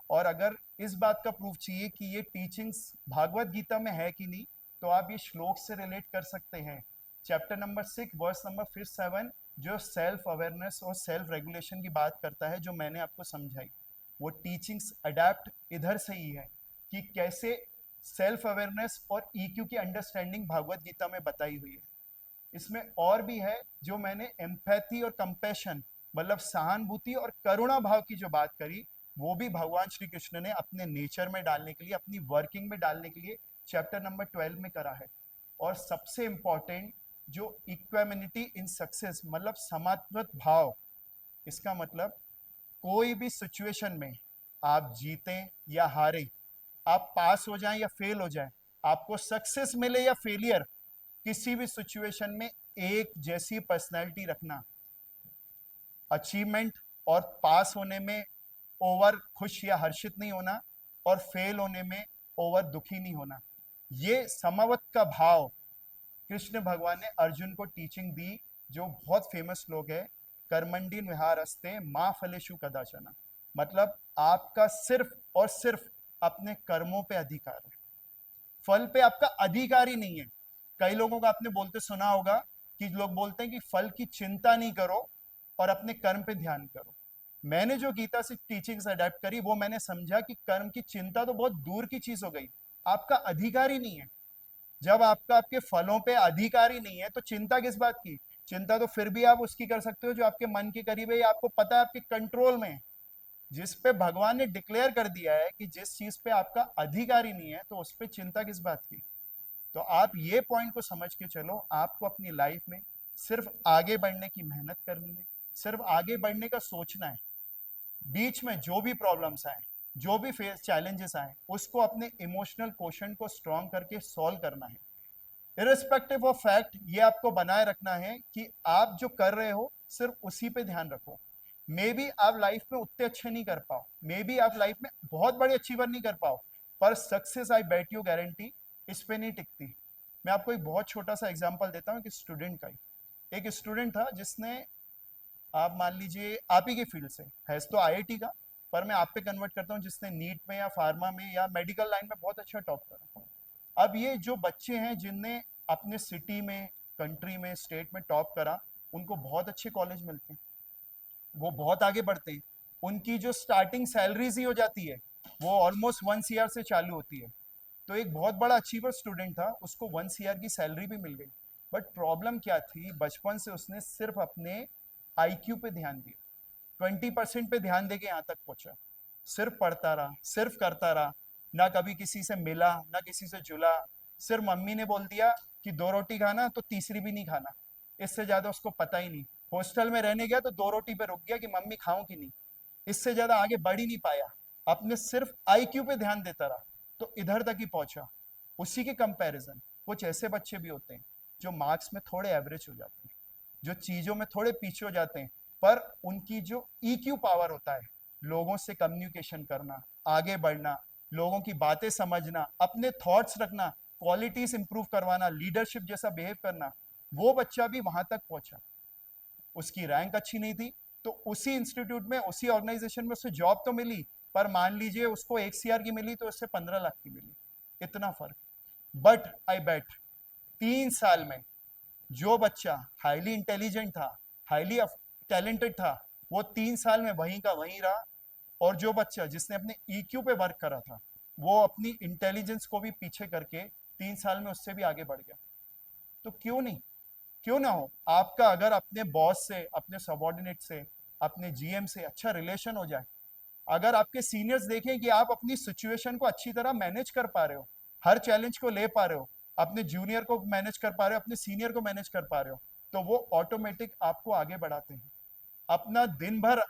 और अगर इस बात का प्रूफ चाहिए कि ये टीचिंग्स भागवत गीता में है कि नहीं, तो आप ये श्लोक से रिलेट कर सकते हैं। चैप्टर नंबर 6 वर्स नंबर 5-7, जो सेल्फ अवेयरनेस और सेल्फ रेगुलेशन की बात करता है, जो मैंने आपको समझाई, वो टीचिंग्स अडेप्ट इधर से ही है कि कैसे सेल्फ अवेयरनेस और ईक्यू की अंडरस्टैंडिंग भागवत गीता में बताई हुई है। इसमें और भी है, जो मैंने एम्पैथी और कंपैशन, मतलब सहानुभूति और करुणा भाव की जो बात करी, वो भी भगवान श्री कृष्ण ने अपने नेचर में डालने के लिए, अपनी वर्किंग में डालने के लिए चैप्टर नंबर 12 में करा है। और सबसे इंपॉर्टेंट, जो इक्वेमिनिटी इन सक्सेस, मतलब समात्मक भाव। इसका मतलब कोई भी सिचुएशन में आप जीतें या हारें, आप पास हो जाएं या फेल हो जाएं, आपको सक्सेस मिले या फेलियर, किसी भी सिचुएशन में एक जैसी पर्सनैलिटी रखना। अचीवमेंट और पास होने में ओवर खुश या हर्षित नहीं होना, और फेल होने में ओवर दुखी नहीं होना। ये समवत का भाव कृष्ण भगवान ने अर्जुन को टीचिंग दी, जो बहुत फेमस श्लोक है, कर्मंडीन विहारस्ते माँ फलेशु कदाचना। मतलब आपका सिर्फ और सिर्फ अपने कर्मों पे अधिकार है, फल पे आपका अधिकार ही नहीं है। कई लोगों को आपने बोलते सुना होगा कि लोग बोलते हैं कि फल की चिंता नहीं करो और अपने कर्म पे ध्यान करो। मैंने जो गीता से टीचिंग्स अडेप्ट करी, वो मैंने समझा कि कर्म की चिंता तो बहुत दूर की चीज हो गई, आपका अधिकार ही नहीं है। जब आपका आपके फलों पे अधिकार ही नहीं है, तो चिंता किस बात की? चिंता तो फिर भी आप उसकी कर सकते हो जो आपके मन के करीब है, या आपको पता है आपके कंट्रोल में है। जिस पे भगवान ने डिक्लेयर कर दिया है कि जिस चीज पे आपका अधिकार ही नहीं है, तो उस पे चिंता किस बात की? तो आप ये पॉइंट को समझ के चलो, आपको अपनी लाइफ में सिर्फ आगे बढ़ने की मेहनत करनी है, सिर्फ आगे बढ़ने का सोचना है। बीच में जो भी प्रॉब्लम्स आए, जो भी फेस चैलेंजेस आए, उसको अपने इमोशनल क्वेश्चन को स्ट्रॉन्ग करके सॉल्व करना है। इरिस्पेक्टिव ऑफ फैक्ट, ये आपको बनाए रखना है कि आप जो कर रहे हो सिर्फ उसी पे ध्यान रखो। मे बी आप लाइफ में उतने अच्छे नहीं कर पाओ, मे बी आप लाइफ में बहुत बड़े अचीवर नहीं कर पाओ, पर success I bet you guarantee इस पे नहीं टिकती। मैं आपको एक बहुत छोटा सा एग्जांपल देता हूँ, एक स्टूडेंट का ही। एक स्टूडेंट था जिसने, आप मान लीजिए आप ही के फील्ड से है तो आईआईटी का, पर मैं आप पे कन्वर्ट करता हूँ, जिसने नीट में या फार्मा में या मेडिकल लाइन में बहुत अच्छा टॉप करा। अब ये जो बच्चे हैं जिनने अपने सिटी में, कंट्री में, स्टेट में टॉप करा, उनको बहुत अच्छे कॉलेज मिलते हैं, वो बहुत आगे बढ़ते हैं, उनकी जो स्टार्टिंग सैलरीज ही हो जाती है वो ऑलमोस्ट 1 CR से चालू होती है। तो एक बहुत बड़ा अचीवर स्टूडेंट था, उसको 1 CR की सैलरी भी मिल गई। बट प्रॉब्लम क्या थी, बचपन से उसने सिर्फ अपने आईक्यू पे ध्यान दिया, 20% पे ध्यान देके यहाँ तक पहुंचा, सिर्फ पढ़ता रहा, सिर्फ करता रहा, ना कभी किसी से मिला ना किसी से जुला, सिर्फ मम्मी ने बोल दिया कि 2 रोटी खाना तो तीसरी भी नहीं खाना, इससे ज्यादा उसको पता ही नहीं। हॉस्टल में रहने गया तो 2 रोटी पे रुक गया कि मम्मी खाऊं कि नहीं, इससे ज्यादा आगे बढ़ ही नहीं पाया। अपने सिर्फ आईक्यू पे ध्यान देता रहा तो इधर तक ही पहुंचा। उसी के कंपैरिजन कुछ ऐसे बच्चे भी होते हैं जो मार्क्स में थोड़े एवरेज हो जाते हैं, जो चीजों में थोड़े पीछे हो जाते हैं, पर उनकी जो ईक्यू पावर होता है, लोगों से कम्युनिकेशन करना, आगे बढ़ना, लोगों की बातें समझना, अपने थॉट्स रखना, क्वालिटीज इंप्रूव करवाना, लीडरशिप जैसा बिहेव करना, वो बच्चा भी वहां तक पहुंचा। उसकी रैंक अच्छी नहीं थी तो उसी इंस्टीट्यूट में उसी ऑर्गेनाइजेशन में उसे जॉब तो मिली, पर मान लीजिए उसको 1 CR की मिली तो उससे 15 लाख की मिली, इतना फर्क। बट आई बेट 3 साल में जो बच्चा हाईली इंटेलिजेंट था, हाईली टैलेंटेड था, वो 3 साल में वहीं का वहीं रहा, और जो बच्चा जिसने अपने ईक्यू पे वर्क करा था वो अपनी इंटेलिजेंस को भी पीछे करके 3 साल में उससे भी आगे बढ़ गया। तो क्यों नहीं, क्यों ना हो आपका, अगर अपने बॉस से, अपने सबॉर्डिनेट से, अपने जीएम से अच्छा रिलेशन हो जाए, अगर आपके सीनियर्स देखें कि आप अपनी सिचुएशन को अच्छी तरह मैनेज कर पा रहे हो, हर चैलेंज को ले पा रहे हो, अपने जूनियर को मैनेज कर पा रहे हो, अपने सीनियर को मैनेज कर पा रहे हो, तो वो ऑटोमेटिक आपको आगे बढ़ाते हैं। अपना दिन भर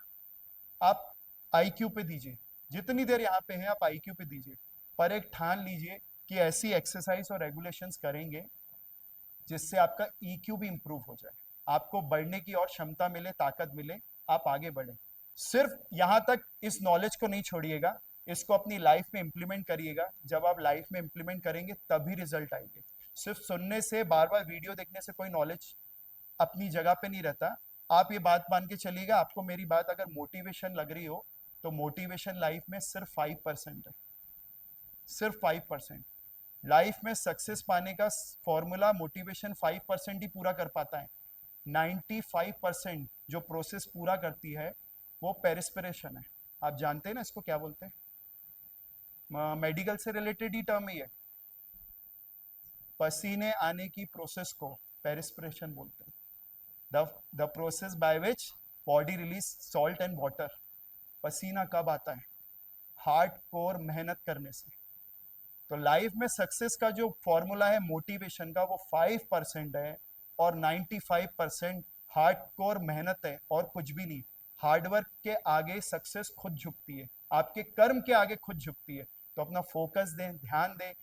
आप आईक्यू पे दीजिए, जितनी देर यहाँ पे हैं आप आईक्यू पे दीजिए, पर एक ठान लीजिए कि ऐसी एक्सरसाइज और रेगुलेशंस करेंगे जिससे आपका ईक्यू भी इंप्रूव हो जाए, आपको बढ़ने की और क्षमता मिले, ताकत मिले, आप आगे बढ़े। सिर्फ यहाँ तक इस नॉलेज को नहीं छोड़िएगा, इसको अपनी लाइफ में इंप्लीमेंट करिएगा। जब आप लाइफ में इंप्लीमेंट करेंगे तभी रिजल्ट आएंगे। सिर्फ सुनने से, बार बार वीडियो देखने से कोई नॉलेज अपनी जगह पे नहीं रहता। आप ये बात मान के चलिएगा, आपको मेरी बात अगर मोटिवेशन लग रही हो तो मोटिवेशन लाइफ में सिर्फ 5% है, सिर्फ 5%। लाइफ में सक्सेस पाने का फॉर्मूला मोटिवेशन 5% ही पूरा कर पाता है। 95% जो प्रोसेस पूरा करती है वो पेरिस्पिरेशन है। आप जानते हैं ना इसको क्या बोलते हैं, मेडिकल से रिलेटेड ही टर्म ही है। पसीने आने की प्रोसेस को पेरिस्पिरेशन बोलते हैं। The process by which body release salt and water. पसीना कब आता है? हार्ड कोर मेहनत करने से। तो लाइफ में सक्सेस का जो फॉर्मूला है मोटिवेशन का, वो 5% है, और 95% हार्ड कोर मेहनत है, और कुछ भी नहीं। हार्डवर्क के आगे सक्सेस खुद झुकती है, आपके कर्म के आगे खुद झुकती है। तो अपना फोकस दें, ध्यान दें।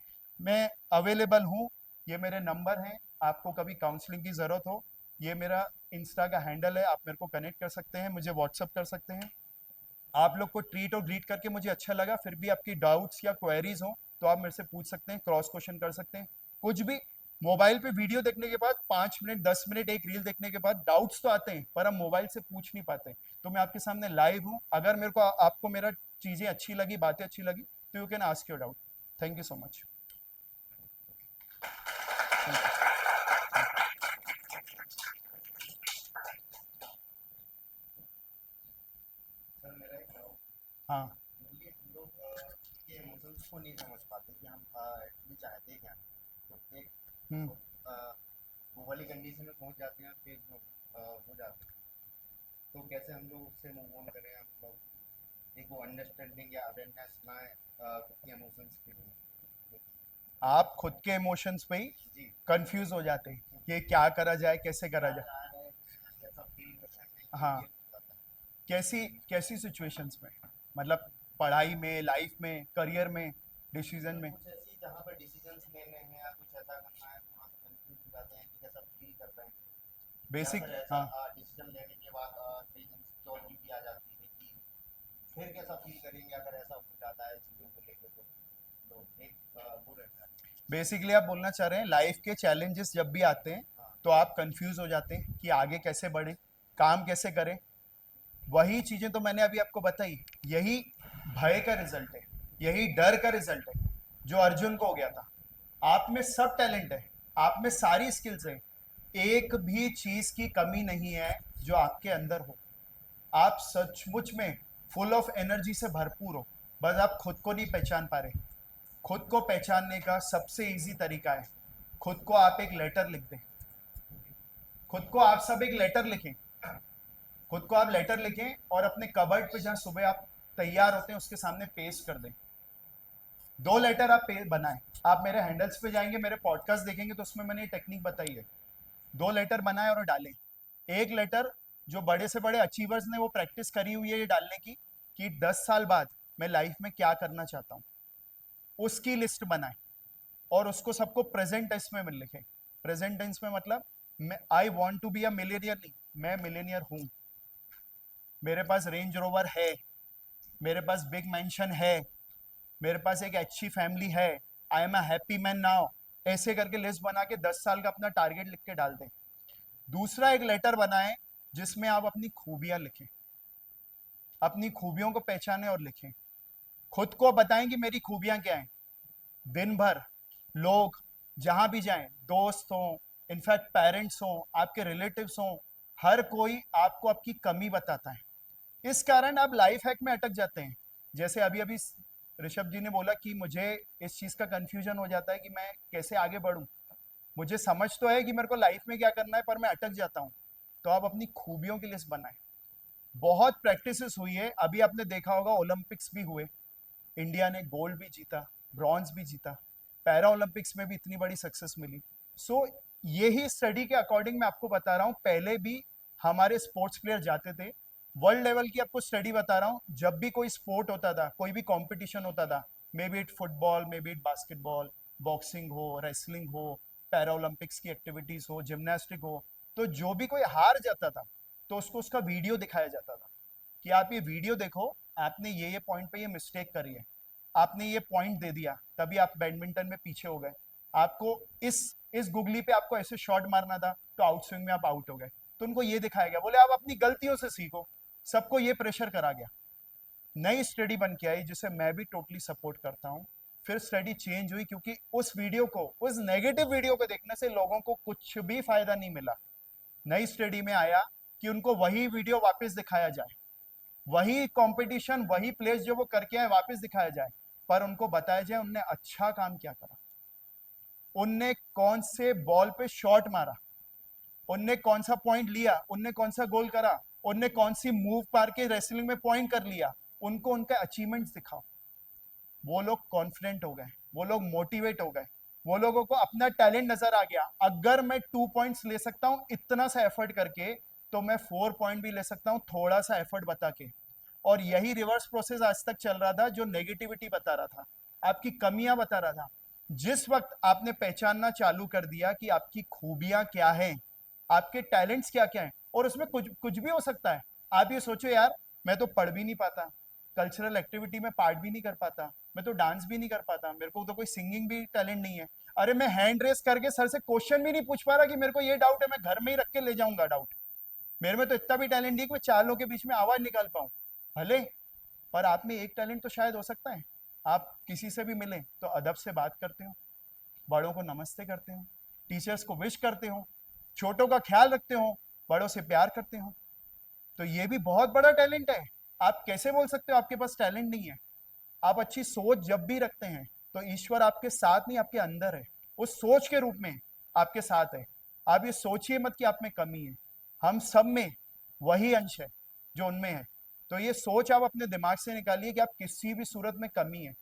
मैं अवेलेबल हूँ, ये मेरे नंबर हैं, आपको कभी काउंसलिंग की ज़रूरत हो, ये मेरा इंस्टा का हैंडल है, आप मेरे को कनेक्ट कर सकते हैं, मुझे व्हाट्सअप कर सकते हैं। आप लोग को ट्रीट और ग्रीट करके मुझे अच्छा लगा। फिर भी आपकी डाउट्स या क्वेरीज हो तो आप मेरे से पूछ सकते हैं, क्रॉस क्वेश्चन कर सकते हैं, कुछ भी। मोबाइल पे वीडियो देखने के बाद 5 मिनट 10 मिनट एक रील देखने के बाद डाउट्स तो आते हैं, पर हम मोबाइल से पूछ नहीं पाते। तो मैं आपके सामने लाइव हूँ, अगर मेरे को आपको मेरा चीजें अच्छी लगी, बातें अच्छी लगी, तो you can ask your doubt. Thank you so much. Sir मेरा एक डाउट, हाँ। मेनली हम लोग के इमोशंस को नहीं समझ पाते कि हम एक्चुअली चाहते क्या हैं। तो एक हम्म। वो वाली कंडीशन में पहुंच जाते हैं, फिर हो जाते हैं, तो कैसे हम लोग उससे मूव ऑन करें, हम लोग एक वो अंडरस्टैंडिंग या अवेयरनेस लाएं खुद के इमोशंस के लिए। आप खुद के इमोशंस पे ही जी कंफ्यूज हो जाते हैं कि क्या करा जाए, कैसे करा जाए। कैसा फील कर रहे हैं, हाँ। ये हो जाता है। कैसी कैसी सिचुएशंस में, मतलब पढ़ाई में, लाइफ में, करियर में, डिसीजन में? कुछ ऐसी जहाँ पर डिसीजंस लेने हैं या कुछ ऐसा करना है, वहाँ पे कंफ्यूज हो जाते हैं कि कैसा फील कर रहे हैं। बेसिक। या फिर ऐसा हाँ। डिसीजन लेने के बाद थोड़ी इनसिक्योरिटी भी आ जाती है कि फिर कैसा फील करेंगे अगर ऐसा हो जाता है चीज़ों को लेकर, तो एक वो रहता है। बेसिकली आप बोलना चाह रहे हैं लाइफ के चैलेंजेस जब भी आते हैं तो आप कंफ्यूज हो जाते हैं कि आगे कैसे बढ़े, काम कैसे करें। वही चीजें तो मैंने अभी आपको बताई, यही भय का रिजल्ट है, यही डर का रिजल्ट है जो अर्जुन को हो गया था। आप में सब टैलेंट है, आप में सारी स्किल्स है, एक भी चीज की कमी नहीं है जो आपके अंदर हो। आप सचमुच में फुल ऑफ एनर्जी से भरपूर हो, बस आप खुद को नहीं पहचान पा रहे। खुद को पहचानने का सबसे इजी तरीका है, खुद को आप एक लेटर लिख दें। खुद को आप सब एक लेटर लिखें खुद को आप लेटर लिखें और अपने कबर्ड पे जहाँ सुबह आप तैयार होते हैं उसके सामने पेस्ट कर दें। 2 लेटर आप बनाएं। आप मेरे हैंडल्स पे जाएंगे, मेरे पॉडकास्ट देखेंगे तो उसमें मैंने ये टेक्निक बताई है। 2 लेटर बनाएं और डालें। एक लेटर जो बड़े से बड़े अचीवर्स ने वो प्रैक्टिस करी हुई है ये डालने की कि 10 साल बाद मैं लाइफ में क्या करना चाहता हूँ, उसकी लिस्ट बनाएं और उसको सबको प्रेजेंट टेंस में लिखें। प्रेजेंट टेंस में मतलब मैं I want to be a millionaire नहीं, मैं मिलेनियर हूं, मेरे पास रेंज रोवर है, मेरे पास बिग मैंशन है, मेरे पास एक अच्छी फैमिली है, I am a happy man now. ऐसे करके लिस्ट बना के 10 साल का अपना टारगेट लिख के डाल दें। दूसरा एक लेटर बनाएं जिसमें आप अपनी खूबियां लिखें, अपनी खूबियों को पहचानें और लिखें। खुद को बताएं कि मेरी खूबियां क्या हैं। दिन भर लोग जहां भी जाएं, दोस्त हों, इनफैक्ट पेरेंट्स हों, आपके रिलेटिव्स हों, हर कोई आपको आपकी कमी बताता है। इस कारण आप लाइफ हैक में अटक जाते हैं। जैसे अभी अभी ऋषभ जी ने बोला कि मुझे इस चीज का कंफ्यूजन हो जाता है कि मैं कैसे आगे बढ़ूं। मुझे समझ तो है कि मेरे को लाइफ में क्या करना है पर मैं अटक जाता हूं। तो आप अपनी खूबियों की लिस्ट बनाएं। बहुत प्रैक्टिसेस हुई है, अभी आपने देखा होगा ओलंपिक्स भी हुए, इंडिया ने गोल्ड भी जीता, ब्रॉन्ज भी जीता, पैरा ओलंपिक्स में भी इतनी बड़ी सक्सेस मिली। सो यही स्टडी के अकॉर्डिंग मैं आपको बता रहा हूँ, पहले भी हमारे स्पोर्ट्स प्लेयर जाते थे। वर्ल्ड लेवल की आपको स्टडी बता रहा हूँ, जब भी कोई स्पोर्ट होता था, कोई भी कंपटीशन होता था, may be it football, may be it basketball, boxing हो, रेसलिंग हो, पैरा ओलंपिक्स की एक्टिविटीज हो, जिम्नास्टिक हो, तो जो भी कोई हार जाता था तो उसको उसका वीडियो दिखाया जाता था कि आप ये वीडियो देखो, आपने ये पॉइंट पे ये मिस्टेक करी है, आपने ये पॉइंट दे दिया तभी आप बैडमिंटन में पीछे हो गए, आपको इस गुगली पे आपको ऐसे शॉट मारना था तो आउट स्विंग में आप आउट हो गए। तो उनको ये दिखाया गया, बोले आप अपनी गलतियों से सीखो। सबको ये प्रेशर करा गया। नई स्टडी बन के आई जिसे मैं भी टोटली सपोर्ट करता हूँ। फिर स्टडी चेंज हुई क्योंकि उस वीडियो को, उस नेगेटिव वीडियो को देखने से लोगों को कुछ भी फायदा नहीं मिला। नई स्टडी में आया कि उनको वही वीडियो वापस दिखाया जाए, वही कंपटीशन, वही प्लेस जो वो करके आए वापस दिखाया जाए, पर उनको बताया जाए उनने अच्छा काम क्या करा, उनने कौन से बॉल पे शॉट मारा, उनने कौन सा पॉइंट लिया, उनने कौन सा गोल करा, उनने कौन सी मूव पार के रेसलिंग में पॉइंट कर लिया। उनको उनका अचीवमेंट्स दिखाओ। वो लोग कॉन्फिडेंट हो गए, वो लोग मोटिवेट हो गए, वो लोगों को अपना टैलेंट नजर आ गया। अगर मैं 2 पॉइंट्स ले सकता हूं इतना सा एफर्ट करके, तो मैं 4 पॉइंट भी ले सकता हूं थोड़ा सा एफर्ट बता के। और यही रिवर्स प्रोसेस आज तक चल रहा था, जो नेगेटिविटी बता रहा था, आपकी कमियां बता रहा था। जिस वक्त आपने पहचानना चालू कर दिया कि आपकी खूबियां क्या हैं, आपके टैलेंट्स क्या क्या हैं, और उसमें कुछ कुछ भी हो सकता है। आप ये सोचो यार, मैं तो पढ़ भी नहीं पाता, कल्चरल एक्टिविटी में पार्ट भी नहीं कर पाता, मैं तो डांस भी नहीं कर पाता, मेरे को तो कोई सिंगिंग भी टैलेंट नहीं है। अरे मैं हैंड रेस करके सर से क्वेश्चन भी नहीं पूछ पा रहा कि मेरे को ये डाउट है, मैं घर में ही रख के ले जाऊंगा डाउट। मेरे में तो इतना भी टैलेंट नहीं है कि मैं 4 लोगों के बीच में आवाज निकाल पाऊं। भले, पर आप में एक टैलेंट तो शायद हो सकता है। आप किसी से भी मिलें तो अदब से बात करते हो, बड़ों को नमस्ते करते हो, टीचर्स को विश करते हो, छोटों का ख्याल रखते हो, बड़ों से प्यार करते हो। तो ये भी बहुत बड़ा टैलेंट है। आप कैसे बोल सकते हो आपके पास टैलेंट नहीं है? आप अच्छी सोच जब भी रखते हैं तो ईश्वर आपके साथ नहीं, आपके अंदर है, उस सोच के रूप में आपके साथ है। आप ये सोचिए मत कि आप में कमी है, हम सब में वही अंश है जो उनमें है। तो ये सोच आप अपने दिमाग से निकालिए कि आप किसी भी सूरत में कमी है।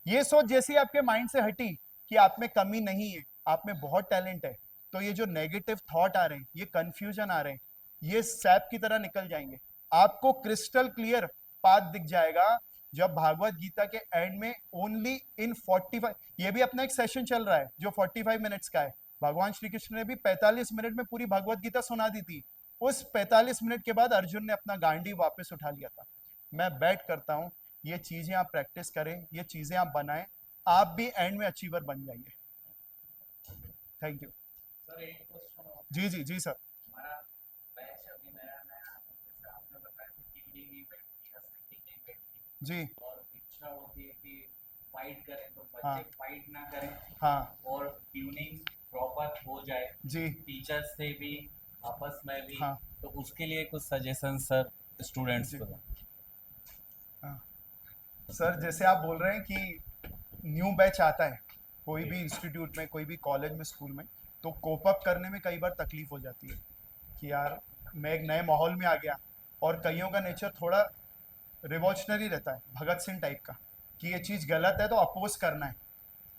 ये सोच जैसे ही आपके माइंड से हटी कि आप में कमी नहीं है, आप में बहुत टैलेंट है, तो ये जो नेगेटिव थॉट आ रहे हैं, ये कंफ्यूजन आ रहे हैं, ये सैप की तरह निकल जाएंगे। आपको क्रिस्टल क्लियर पाथ दिख जाएगा जब भागवत गीता के एंड में ओनली इन 45, ये भी अपना एक सेशन चल रहा है जो 45 मिनट्स का है। भगवान श्री कृष्ण ने भी 45 मिनट में पूरी भगवत गीता सुना दी थी। उस 45 मिनट के बाद अर्जुन ने अपना गांडी वापस उठा लिया था। मैं बैठ करता हूं, ये चीजें आप प्रैक्टिस करें, ये चीजें आप बनाएं, आप भी एंड में अचीवर बन जाएंगे। Thank you. सर एक क्वेश्चन और, जी जी जी सर। हमारा बैच अभी नया नया, जैसे आपने बताया कि ट्यूनिंग नहीं बैठती या सेटिंग नहीं बैठती, जी और इच्छा होती है कि फाइट करें तो हाँ। बच्चे फाइट ना करें हाँ और ट्यूनिंग प्रॉपर हो जाए जी टीचर्स से भी आपस में भी, हाँ तो उसके लिए कुछ सजेशन सर स्टूडेंट्स जी को दें। हाँ। सर जैसे आप बोल रहे हैं कि न्यू बैच आता है कोई भी इंस्टीट्यूट में, कोई भी कॉलेज में, स्कूल में, तो कोप अप करने में कई बार तकलीफ हो जाती है कि यार मैं एक नए माहौल में आ गया, और कईयों का नेचर थोड़ा रिवॉल्यूशनरी रहता है, भगत सिंह टाइप का, कि ये चीज़ गलत है तो अपोज करना है।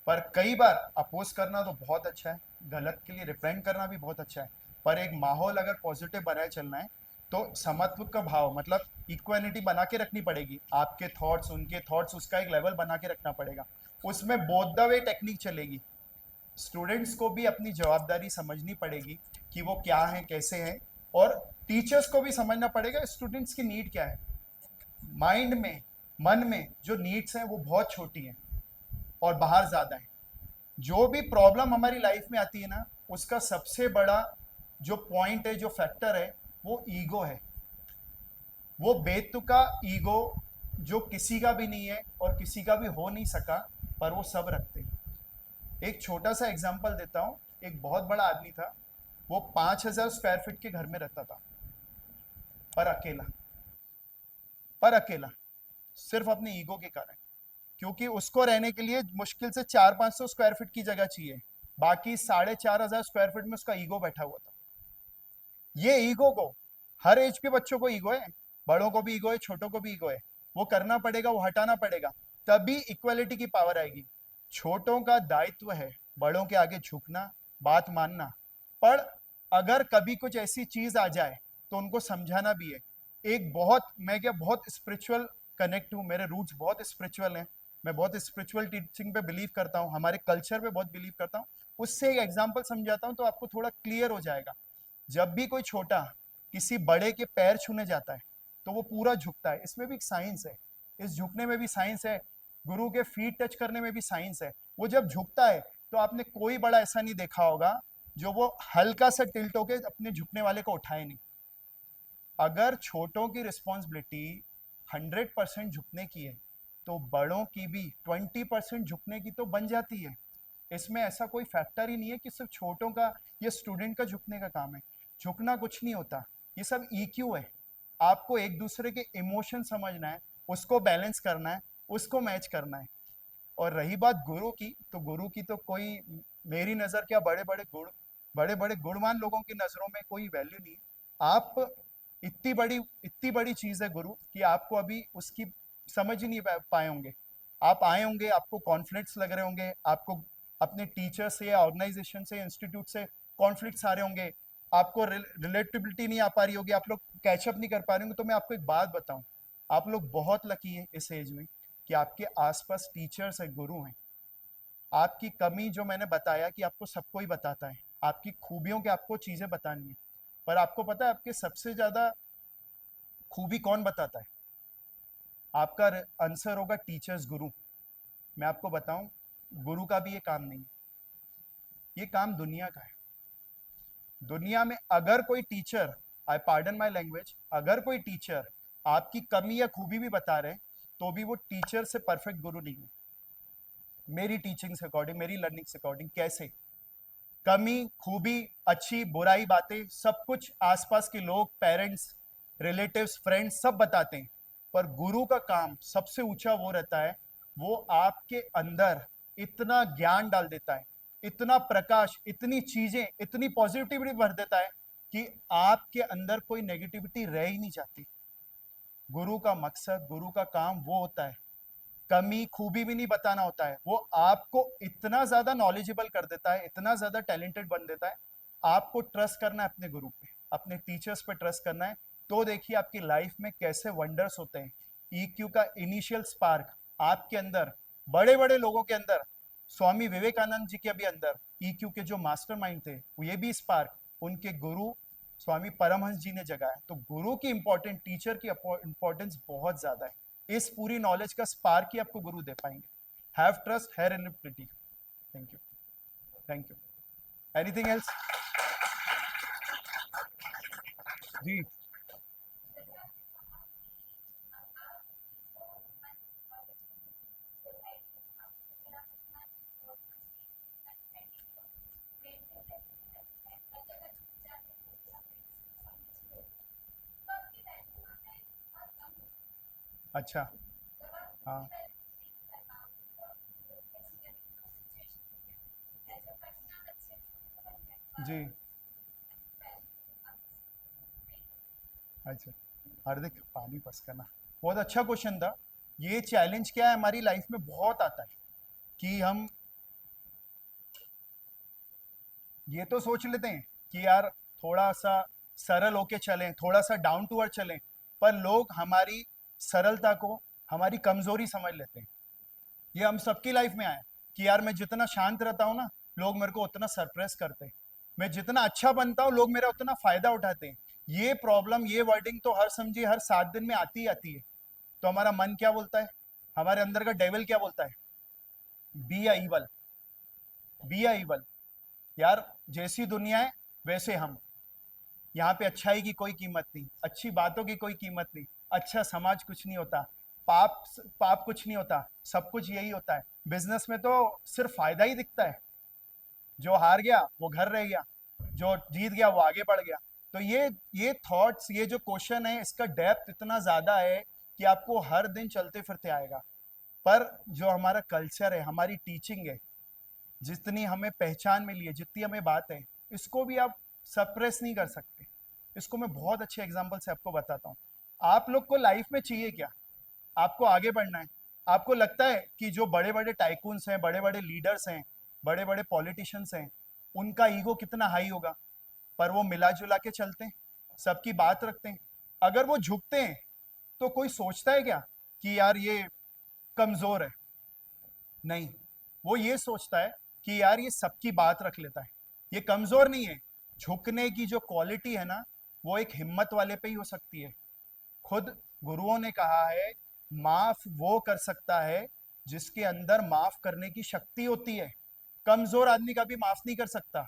पर कई बार अपोज करना तो बहुत अच्छा है, गलत के लिए रिप्रेंड करना भी बहुत अच्छा है, पर एक माहौल अगर पॉजिटिव बनाए चलना है तो समत्व का भाव मतलब इक्वालिटी बना के रखनी पड़ेगी। आपके थॉट्स उनके थॉट्स, उसका एक लेवल बना के रखना पड़ेगा। उसमें बोथ द वे टेक्निक चलेगी। स्टूडेंट्स को भी अपनी जवाबदारी समझनी पड़ेगी कि वो क्या है कैसे हैं, और टीचर्स को भी समझना पड़ेगा स्टूडेंट्स की नीड क्या है। माइंड में, मन में जो नीड्स हैं वो बहुत छोटी हैं और बाहर ज़्यादा है। जो भी प्रॉब्लम हमारी लाइफ में आती है ना, उसका सबसे बड़ा जो पॉइंट है, जो फैक्टर है, वो ईगो है। वो बेतुका ईगो जो किसी का भी नहीं है और किसी का भी हो नहीं सका, पर वो सब रखते हैं। एक छोटा सा एग्जांपल देता हूँ। एक बहुत बड़ा आदमी था, वो 5,000 स्क्वायर फीट के घर में रहता था, पर अकेला, पर अकेला, सिर्फ अपने ईगो के कारण। क्योंकि उसको रहने के लिए मुश्किल से 400-500 स्क्वायर फीट की जगह चाहिए, बाकी 4,500 स्क्वायर फीट में उसका ईगो बैठा हुआ था। ये ईगो को, हर एज के बच्चों को ईगो है, बड़ों को भी ईगो है, छोटों को भी ईगो है। वो करना पड़ेगा, वो हटाना पड़ेगा, तभी इक्वालिटी की पावर आएगी। छोटों का दायित्व है बड़ों के आगे झुकना, बात मानना, पर अगर कभी कुछ ऐसी चीज आ जाए तो उनको समझाना भी है। एक बहुत, मैं क्या बहुत स्पिरिचुअल कनेक्ट हूँ, मेरे रूट्स बहुत स्पिरिचुअल हैं, मैं बहुत स्पिरिचुअल टीचिंग पे बिलीव करता हूँ, हमारे कल्चर पे बहुत बिलीव करता हूँ। उससे एक एग्जाम्पल समझाता हूँ तो आपको थोड़ा क्लियर हो जाएगा। जब भी कोई छोटा किसी बड़े के पैर छूने जाता है तो वो पूरा झुकता है, इसमें भी एक साइंस है, इस झुकने में भी साइंस है, गुरु के फीट टच करने में भी साइंस है। वो जब झुकता है तो आपने कोई बड़ा ऐसा नहीं देखा होगा जो वो हल्का सा टिल्ट होके अपने झुकने वाले को उठाए नहीं। अगर छोटों की रिस्पॉन्सिबिलिटी 100% झुकने की है तो बड़ों की भी 20% झुकने की तो बन जाती है। इसमें ऐसा कोई फैक्टर ही नहीं है कि सिर्फ छोटों का या स्टूडेंट का झुकने का काम है। झुकना कुछ नहीं होता, ये सब ईक्यू है। आपको एक दूसरे के इमोशन समझना है, उसको बैलेंस करना है, उसको मैच करना है। और रही बात गुरु की, तो गुरु की तो कोई, मेरी नज़र क्या, बड़े बड़े गुण, बड़े बड़े गुणवान लोगों की नज़रों में कोई वैल्यू नहीं है। आप, इतनी बड़ी चीज़ है गुरु कि आपको अभी उसकी समझ ही नहीं पाए होंगे। आप आए होंगे, आपको कॉन्फ्लिक्ट्स लग रहे होंगे, आपको अपने टीचर से या ऑर्गेनाइजेशन से, इंस्टीट्यूट से कॉन्फ्लिक्ट्स आ रहे होंगे, आपको रिलेटिबिलिटी नहीं आ पा रही होगी, आप लोग कैचअप नहीं कर पा रहे होंगे। तो मैं आपको एक बात बताऊं, आप लोग बहुत लकी हैं इस एज में कि आपके आसपास टीचर्स है, गुरु हैं। आपकी कमी जो मैंने बताया कि आपको सबको ही बताता है, आपकी खूबियों के आपको चीजें बतानी है, पर आपको पता है आपके सबसे ज्यादा खूबी कौन बताता है? आपका आंसर होगा टीचर्स, गुरु। मैं आपको बताऊं, गुरु का भी ये काम नहीं है, ये काम दुनिया का है। दुनिया में अगर कोई teacher, I pardon my language, अगर कोई टीचर आपकी कमी या खूबी भी बता रहे तो भी वो टीचर से परफेक्ट गुरु नहीं है। मेरी टीचिंग से अकॉर्डिंग, मेरी लर्निंग से अकॉर्डिंग, कैसे कमी, खूबी, अच्छी बुराई बातें सब कुछ आसपास के लोग, पेरेंट्स, रिलेटिव्स, फ्रेंड्स सब बताते हैं, पर गुरु का काम सबसे ऊंचा वो रहता है, वो आपके अंदर इतना ज्ञान डाल देता है, इतना प्रकाश, इतनी चीजें, इतनी पॉजिटिविटी भर देता है कि आपके अंदर कोई नेगेटिविटी रह ही नहीं जाती। गुरु का मकसद, गुरु का काम वो होता है, कमी खूबी भी नहीं बताना होता है, वो आपको इतना ज्यादा नॉलेजेबल कर देता है, इतना ज्यादा टैलेंटेड बन देता है। आपको ट्रस्ट करना है अपने गुरु पे, अपने टीचर्स पे ट्रस्ट करना है, तो देखिए आपकी लाइफ में कैसे वंडर्स होते हैं। ईक्यू का इनिशियल स्पार्क आपके अंदर, बड़े बड़े लोगों के अंदर, स्वामी विवेकानंद जी के भी अंदर ईक्यू के जो मास्टरमाइंड थे, ये भी स्पार्क उनके गुरु स्वामी परमहंस जी ने जगाया। तो गुरु की इंपॉर्टेंट, टीचर की इंपॉर्टेंस बहुत ज्यादा है। इस पूरी नॉलेज का स्पार्क ही आपको गुरु दे पाएंगे। Have trust, have reliability. Thank you, thank you. Anything else? जी, अच्छा, हाँ, जी, अच्छा, हार्दिक पानी पास करना, बहुत अच्छा क्वेश्चन था। ये चैलेंज क्या है हमारी लाइफ में बहुत आता है कि हम ये तो सोच लेते हैं कि यार थोड़ा सा सरल होके चलें, थोड़ा सा डाउन टू अर्थ चलें, पर लोग हमारी सरलता को हमारी कमजोरी समझ लेते हैं। ये हम सबकी लाइफ में आया कि यार मैं जितना शांत रहता हूँ ना, लोग मेरे को उतना सरप्रेस करते हैं। मैं जितना अच्छा बनता हूँ, लोग मेरा उतना फायदा उठाते हैं। ये प्रॉब्लम, ये वर्डिंग तो हर समझिए हर 7 दिन में आती ही आती है। तो हमारा मन क्या बोलता है, हमारे अंदर का डेविल क्या बोलता है, be a evil, be a evil. यार जैसी दुनिया है वैसे हम, यहाँ पे अच्छाई की कोई कीमत नहीं, अच्छी बातों की कोई कीमत नहीं, अच्छा समाज कुछ नहीं होता, पाप पाप कुछ नहीं होता, सब कुछ यही होता है। बिजनेस में तो सिर्फ फायदा ही दिखता है, जो हार गया वो घर रह गया, जो जीत गया वो आगे बढ़ गया। तो ये थॉट्स, ये जो क्वेश्चन है, इसका डेप्थ इतना ज्यादा है कि आपको हर दिन चलते फिरते आएगा। पर जो हमारा कल्चर है, हमारी टीचिंग है, जितनी हमें पहचान मिली है, जितनी हमें बात है, इसको भी आप सप्रेस नहीं कर सकते। इसको मैं बहुत अच्छे एग्जाम्पल से आपको बताता हूँ। आप लोग को लाइफ में चाहिए क्या, आपको आगे बढ़ना है। आपको लगता है कि जो बड़े बड़े टाइकून्स हैं, बड़े बड़े लीडर्स हैं, बड़े बड़े पॉलिटिशियंस हैं, उनका ईगो कितना हाई होगा, पर वो मिला जुला के चलते हैं, सबकी बात रखते हैं। अगर वो झुकते हैं तो कोई सोचता है क्या कि यार ये कमजोर है? नहीं, वो ये सोचता है कि यार ये सबकी बात रख लेता है, ये कमजोर नहीं है। झुकने की जो क्वालिटी है ना, वो एक हिम्मत वाले पे ही हो सकती है। खुद गुरुओं ने कहा है, माफ वो कर सकता है जिसके अंदर माफ करने की शक्ति होती है। कमजोर आदमी कभी माफ नहीं कर सकता,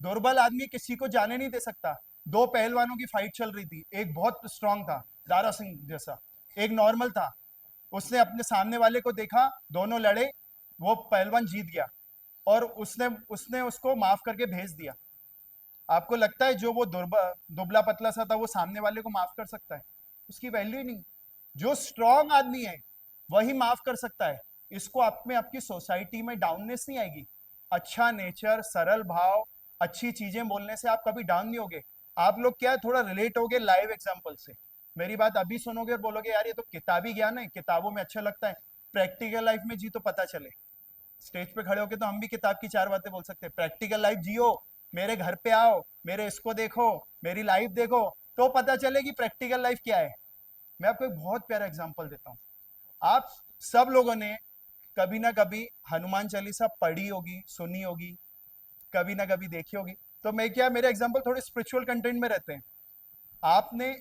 दुर्बल आदमी किसी को जाने नहीं दे सकता। दो पहलवानों की फाइट चल रही थी, एक बहुत स्ट्रांग था दारा सिंह जैसा, एक नॉर्मल था। उसने अपने सामने वाले को देखा, दोनों लड़े, वो पहलवान जीत गया और उसने उसने उसको माफ करके भेज दिया। आपको लगता है जो वो दुबला पतला सा था वो सामने वाले को माफ कर सकता है? उसकी वैल्यू ही नहीं। जो स्ट्रांग आदमी है वही माफ कर सकता है। इसको आप में, आपकी सोसाइटी में डाउननेस नहीं आएगी। अच्छा नेचर, सरल भाव, अच्छी चीजें बोलने से आप कभी डाउन नहीं होगे। आप लोग क्या है, थोड़ा रिलेट होगे लाइव एग्जांपल से। मेरी बात अभी सुनोगे और बोलोगे यार ये तो किताबी ज्ञान है, किताबों में अच्छा लगता है, प्रैक्टिकल लाइफ में जी तो पता चले। स्टेज पे खड़े होके तो हम भी किताब की 4 बातें बोल सकते हैं, प्रैक्टिकल लाइफ जियो, मेरे घर पे आओ, मेरे इसको देखो, मेरी लाइफ देखो, तो पता चलेगी प्रैक्टिकल लाइफ क्या है। मैं आपको एक बहुत प्यारा एग्जांपल देता हूँ। आप सब लोगों ने कभी ना कभी हनुमान चालीसा पढ़ी होगी, सुनी होगी, कभी ना कभी देखी होगी। तो मैं क्या, मेरे एग्जांपल थोड़े स्पिरिचुअल कंटेंट में रहते हैं। आपने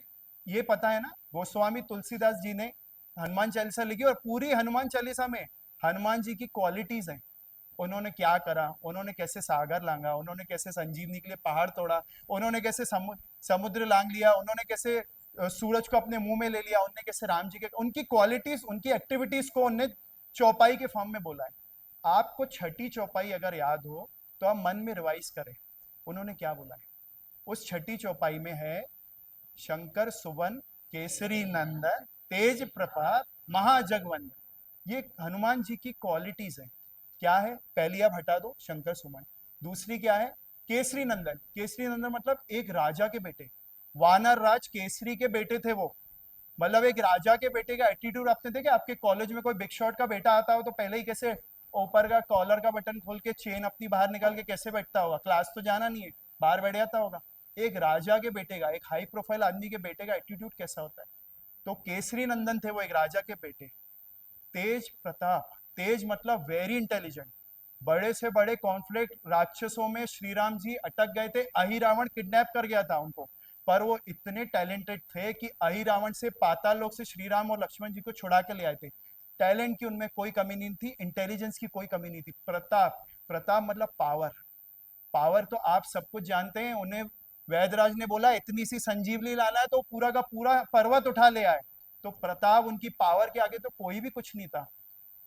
ये पता है ना, गोस्वामी तुलसीदास जी ने हनुमान चालीसा लिखी और पूरी हनुमान चालीसा में हनुमान जी की क्वालिटीज हैं। उन्होंने क्या करा, उन्होंने कैसे सागर लांगा, उन्होंने कैसे संजीवनी के लिए पहाड़ तोड़ा, उन्होंने कैसे समुद्र लांग लिया, उन्होंने कैसे सूरज को अपने मुंह में ले लिया, उन्होंने कैसे राम जी के, उनकी क्वालिटीज, उनकी एक्टिविटीज को उन्होंने चौपाई के फॉर्म में बोला है। आपको छठी चौपाई अगर याद हो तो आप मन में रिवाइज करें, उन्होंने क्या बोला है। उस छठी चौपाई में है, शंकर सुवन केसरी नंदन तेज प्रताप महाजगवंदन। ये हनुमान जी की क्वालिटीज है। क्या है, पहली आप हटा दो शंकर सुमन, दूसरी क्या है, केसरी नंदन। केसरी नंदन मतलब एक राजा के बेटे, वानर राज केसरी के बेटे थे वो। मतलब एक राजा के बेटे का एटीट्यूड आपने देखा, आपके कॉलेज में कोई बिग शॉट का बेटा आता हो तो पहले ही कैसे ऊपर का कॉलर का बटन खोल के चेन अपनी बाहर निकाल के कैसे बैठता होगा, क्लास तो जाना नहीं है, बाहर बैठ जाता होगा। एक राजा के बेटे का, एक हाई प्रोफाइल आदमी के बेटे का एटीट्यूड कैसा होता है। तो केसरी नंदन थे वो, एक राजा के बेटे। तेज प्रताप, तेज मतलब वेरी इंटेलिजेंट। बड़े से बड़े कॉन्फ्लिक्ट राक्षसों में श्री राम जी अटक गए थे, अहि रावण किडनैप कर गया था उनको, पर वो इतने टैलेंटेड थे कि अहि रावण से, पाताल लोक से श्री राम और लक्ष्मण जी को छुड़ा के ले आए थे। टैलेंट की उनमें कोई कमी नहीं थी, इंटेलिजेंस की कोई कमी नहीं थी। प्रताप, प्रताप मतलब पावर। पावर तो आप सब कुछ जानते हैं। उन्हें वैदराज ने बोला इतनी सी संजीवनी लाना है तो पूरा का पूरा पर्वत उठा ले आए। तो प्रताप, उनकी पावर के आगे तो कोई भी कुछ नहीं था।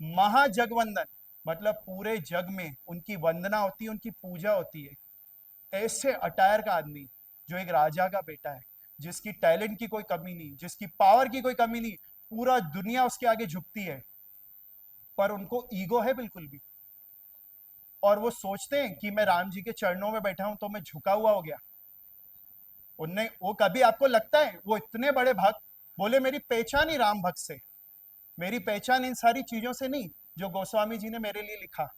महाजगवंदन मतलब पूरे जग में उनकी वंदना होती है, उनकी पूजा होती है। ऐसे अटायर का आदमी, जो एक राजा का बेटा है, जिसकी टैलेंट की कोई कमी नहीं, जिसकी पावर की कोई कमी नहीं, पूरा दुनिया उसके आगे झुकती है, पर उनको ईगो है बिल्कुल भी। और वो सोचते हैं कि मैं राम जी के चरणों में बैठा हूं तो मैं झुका हुआ हो गया। उनने, वो कभी आपको लगता है वो इतने बड़े भक्त बोले मेरी पहचान ही राम भक्त से, मेरी पहचान इन सारी चीजों से नहीं जो गोस्वामी जी ने मेरे लिए लिखा।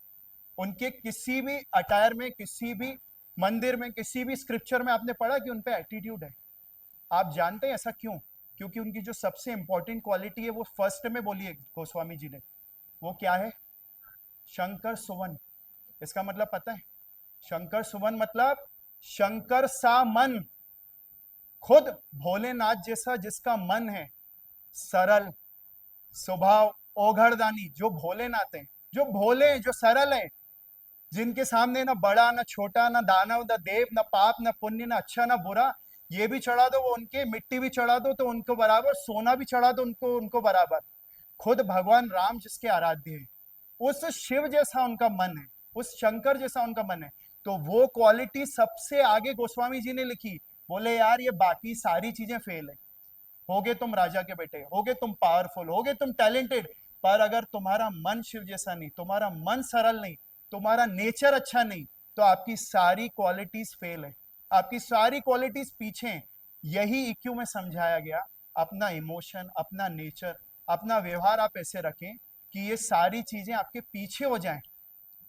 उनके किसी भी अटायर में, किसी भी मंदिर में, किसी भी स्क्रिप्चर में आपने पढ़ा कि उन पे एटीट्यूड है? आप जानते हैं ऐसा क्यों? क्योंकि उनकी जो सबसे इंपॉर्टेंट क्वालिटी है वो फर्स्ट में बोली है गोस्वामी जी ने, वो क्या है? शंकर सुवन। इसका मतलब पता है? शंकर सुवन मतलब शंकर सा मन, खुद भोलेनाथ जैसा जिसका मन है, सरल स्वभाव, ओघड़दानी, जो भोलेनाथ हैं, जो भोले हैं, जो सरल हैं, जिनके सामने ना बड़ा ना छोटा, ना दानव ना देव, ना पाप ना पुण्य, ना अच्छा ना बुरा, ये भी चढ़ा दो वो उनके, मिट्टी भी चढ़ा दो तो उनको बराबर, सोना भी चढ़ा दो उनको उनको बराबर। खुद भगवान राम जिसके आराध्य है, उस शिव जैसा उनका मन है, उस शंकर जैसा उनका मन है। तो वो क्वालिटी सबसे आगे गोस्वामी जी ने लिखी। बोले यार ये बाकी सारी चीजें फेल है, होगे तुम राजा के बेटे, होगे तुम पावरफुल, होगे तुम टैलेंटेड, पर अगर तुम्हारा मन शिव जैसा नहीं, तुम्हारा मन सरल नहीं, तुम्हारा नेचर अच्छा नहीं, तो आपकी सारी क्वालिटीज फेल है, आपकी सारी क्वालिटीज पीछे हैं। यही ईक्यू में समझाया गया। अपना इमोशन, अपना नेचर, अपना व्यवहार आप ऐसे रखें कि ये सारी चीजें आपके पीछे हो जाएं,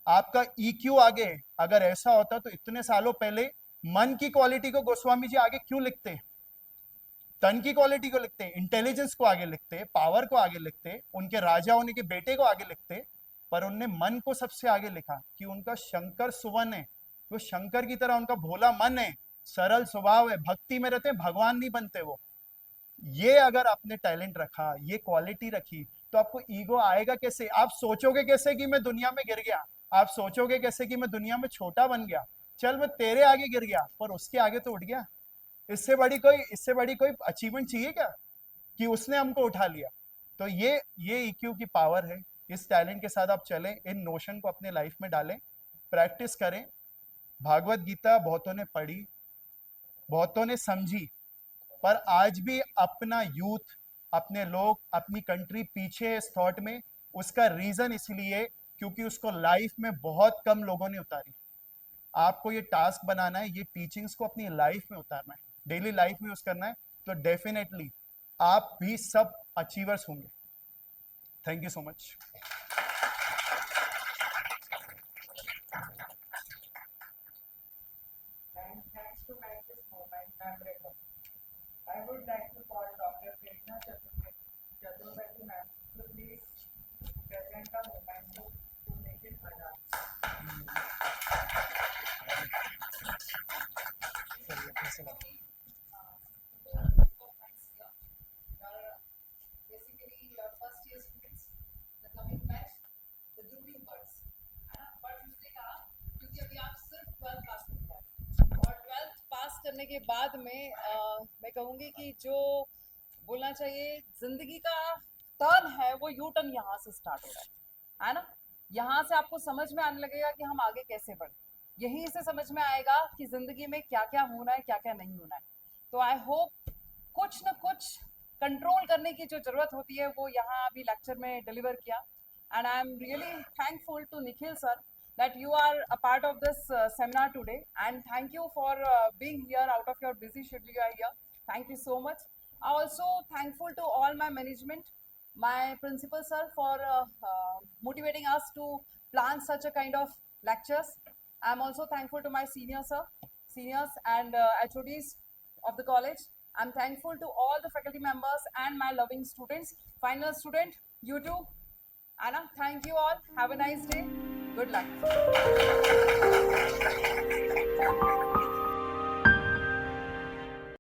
आपका ईक्यू आगे। अगर ऐसा होता तो इतने सालों पहले मन की क्वालिटी को गोस्वामी जी आगे क्यों लिखते? तन की क्वालिटी को लिखते, इंटेलिजेंस को आगे लिखते, पावर को आगे लिखते, उनके राजा होने के बेटे को आगे लिखते, पर उनने मन को सबसे आगे लिखा कि उनका शंकर सुवन है, वो शंकर की तरह उनका भोला मन है, सरल स्वभाव है, भक्ति में रहते हैं, भगवान नहीं बनते वो। ये अगर आपने टैलेंट रखा, ये क्वालिटी रखी, तो आपको ईगो आएगा कैसे? आप सोचोगे कैसे कि मैं दुनिया में गिर गया? आप सोचोगे कैसे कि मैं दुनिया में छोटा बन गया? चल मैं तेरे आगे गिर गया, पर उसके आगे तो उठ गया। इससे बड़ी कोई अचीवमेंट चाहिए क्या कि उसने हमको उठा लिया? तो ये ईक्यू की पावर है। इस टैलेंट के साथ आप चलें, इन नोशन को अपने लाइफ में डालें, प्रैक्टिस करें। भागवत गीता बहुतों ने पढ़ी, बहुतों ने समझी, पर आज भी अपना यूथ, अपने लोग, अपनी कंट्री पीछे है इस थॉट में। उसका रीजन इसलिए क्योंकि उसको लाइफ में बहुत कम लोगों ने उतारी। आपको ये टास्क बनाना है, ये टीचिंग्स को अपनी लाइफ में उतारना है, डेली लाइफ में यूज करना है, तो डेफिनेटली आप भी सब अचीवर्स होंगे। Thank you so much. And thanks to make this moment memorable. I would like to call Dr. Prerna Chaturvedi ma'am to please present the moment to make it a dance. Basically your first year students, the coming batch, the grooming birds, है ना? But उसने कहा क्योंकि अभी आप सिर्फ 12th पास करते हैं और 12th पास करने के बाद में मैं कहूँगी कि जो बोलना चाहिए जिंदगी का टर्न है वो यू टर्न यहाँ से स्टार्ट हो रहा है ना? यहाँ से आपको समझ में आने लगेगा कि हम आगे कैसे बढ़े, यहीं से समझ में आएगा कि जिंदगी में क्या क्या होना है, क्या क्या नहीं होना है। तो आई होप कुछ न कुछ कंट्रोल करने की जो जरूरत होती है वो यहाँ अभी लेक्चर में डिलीवर किया। And I am really thankful to Nikhil sir that you are a part of this seminar today, and thank you for being here out of your busy schedule. You are here, thank you so much. I also thankful to all my management, my principal sir for motivating us to plan such a kind of lectures. I'm also thankful to my seniors and HODs of the college. I'm thankful to all the faculty members and my loving students. Final student, you too. Anna, thank you all. Have a nice day. Good luck.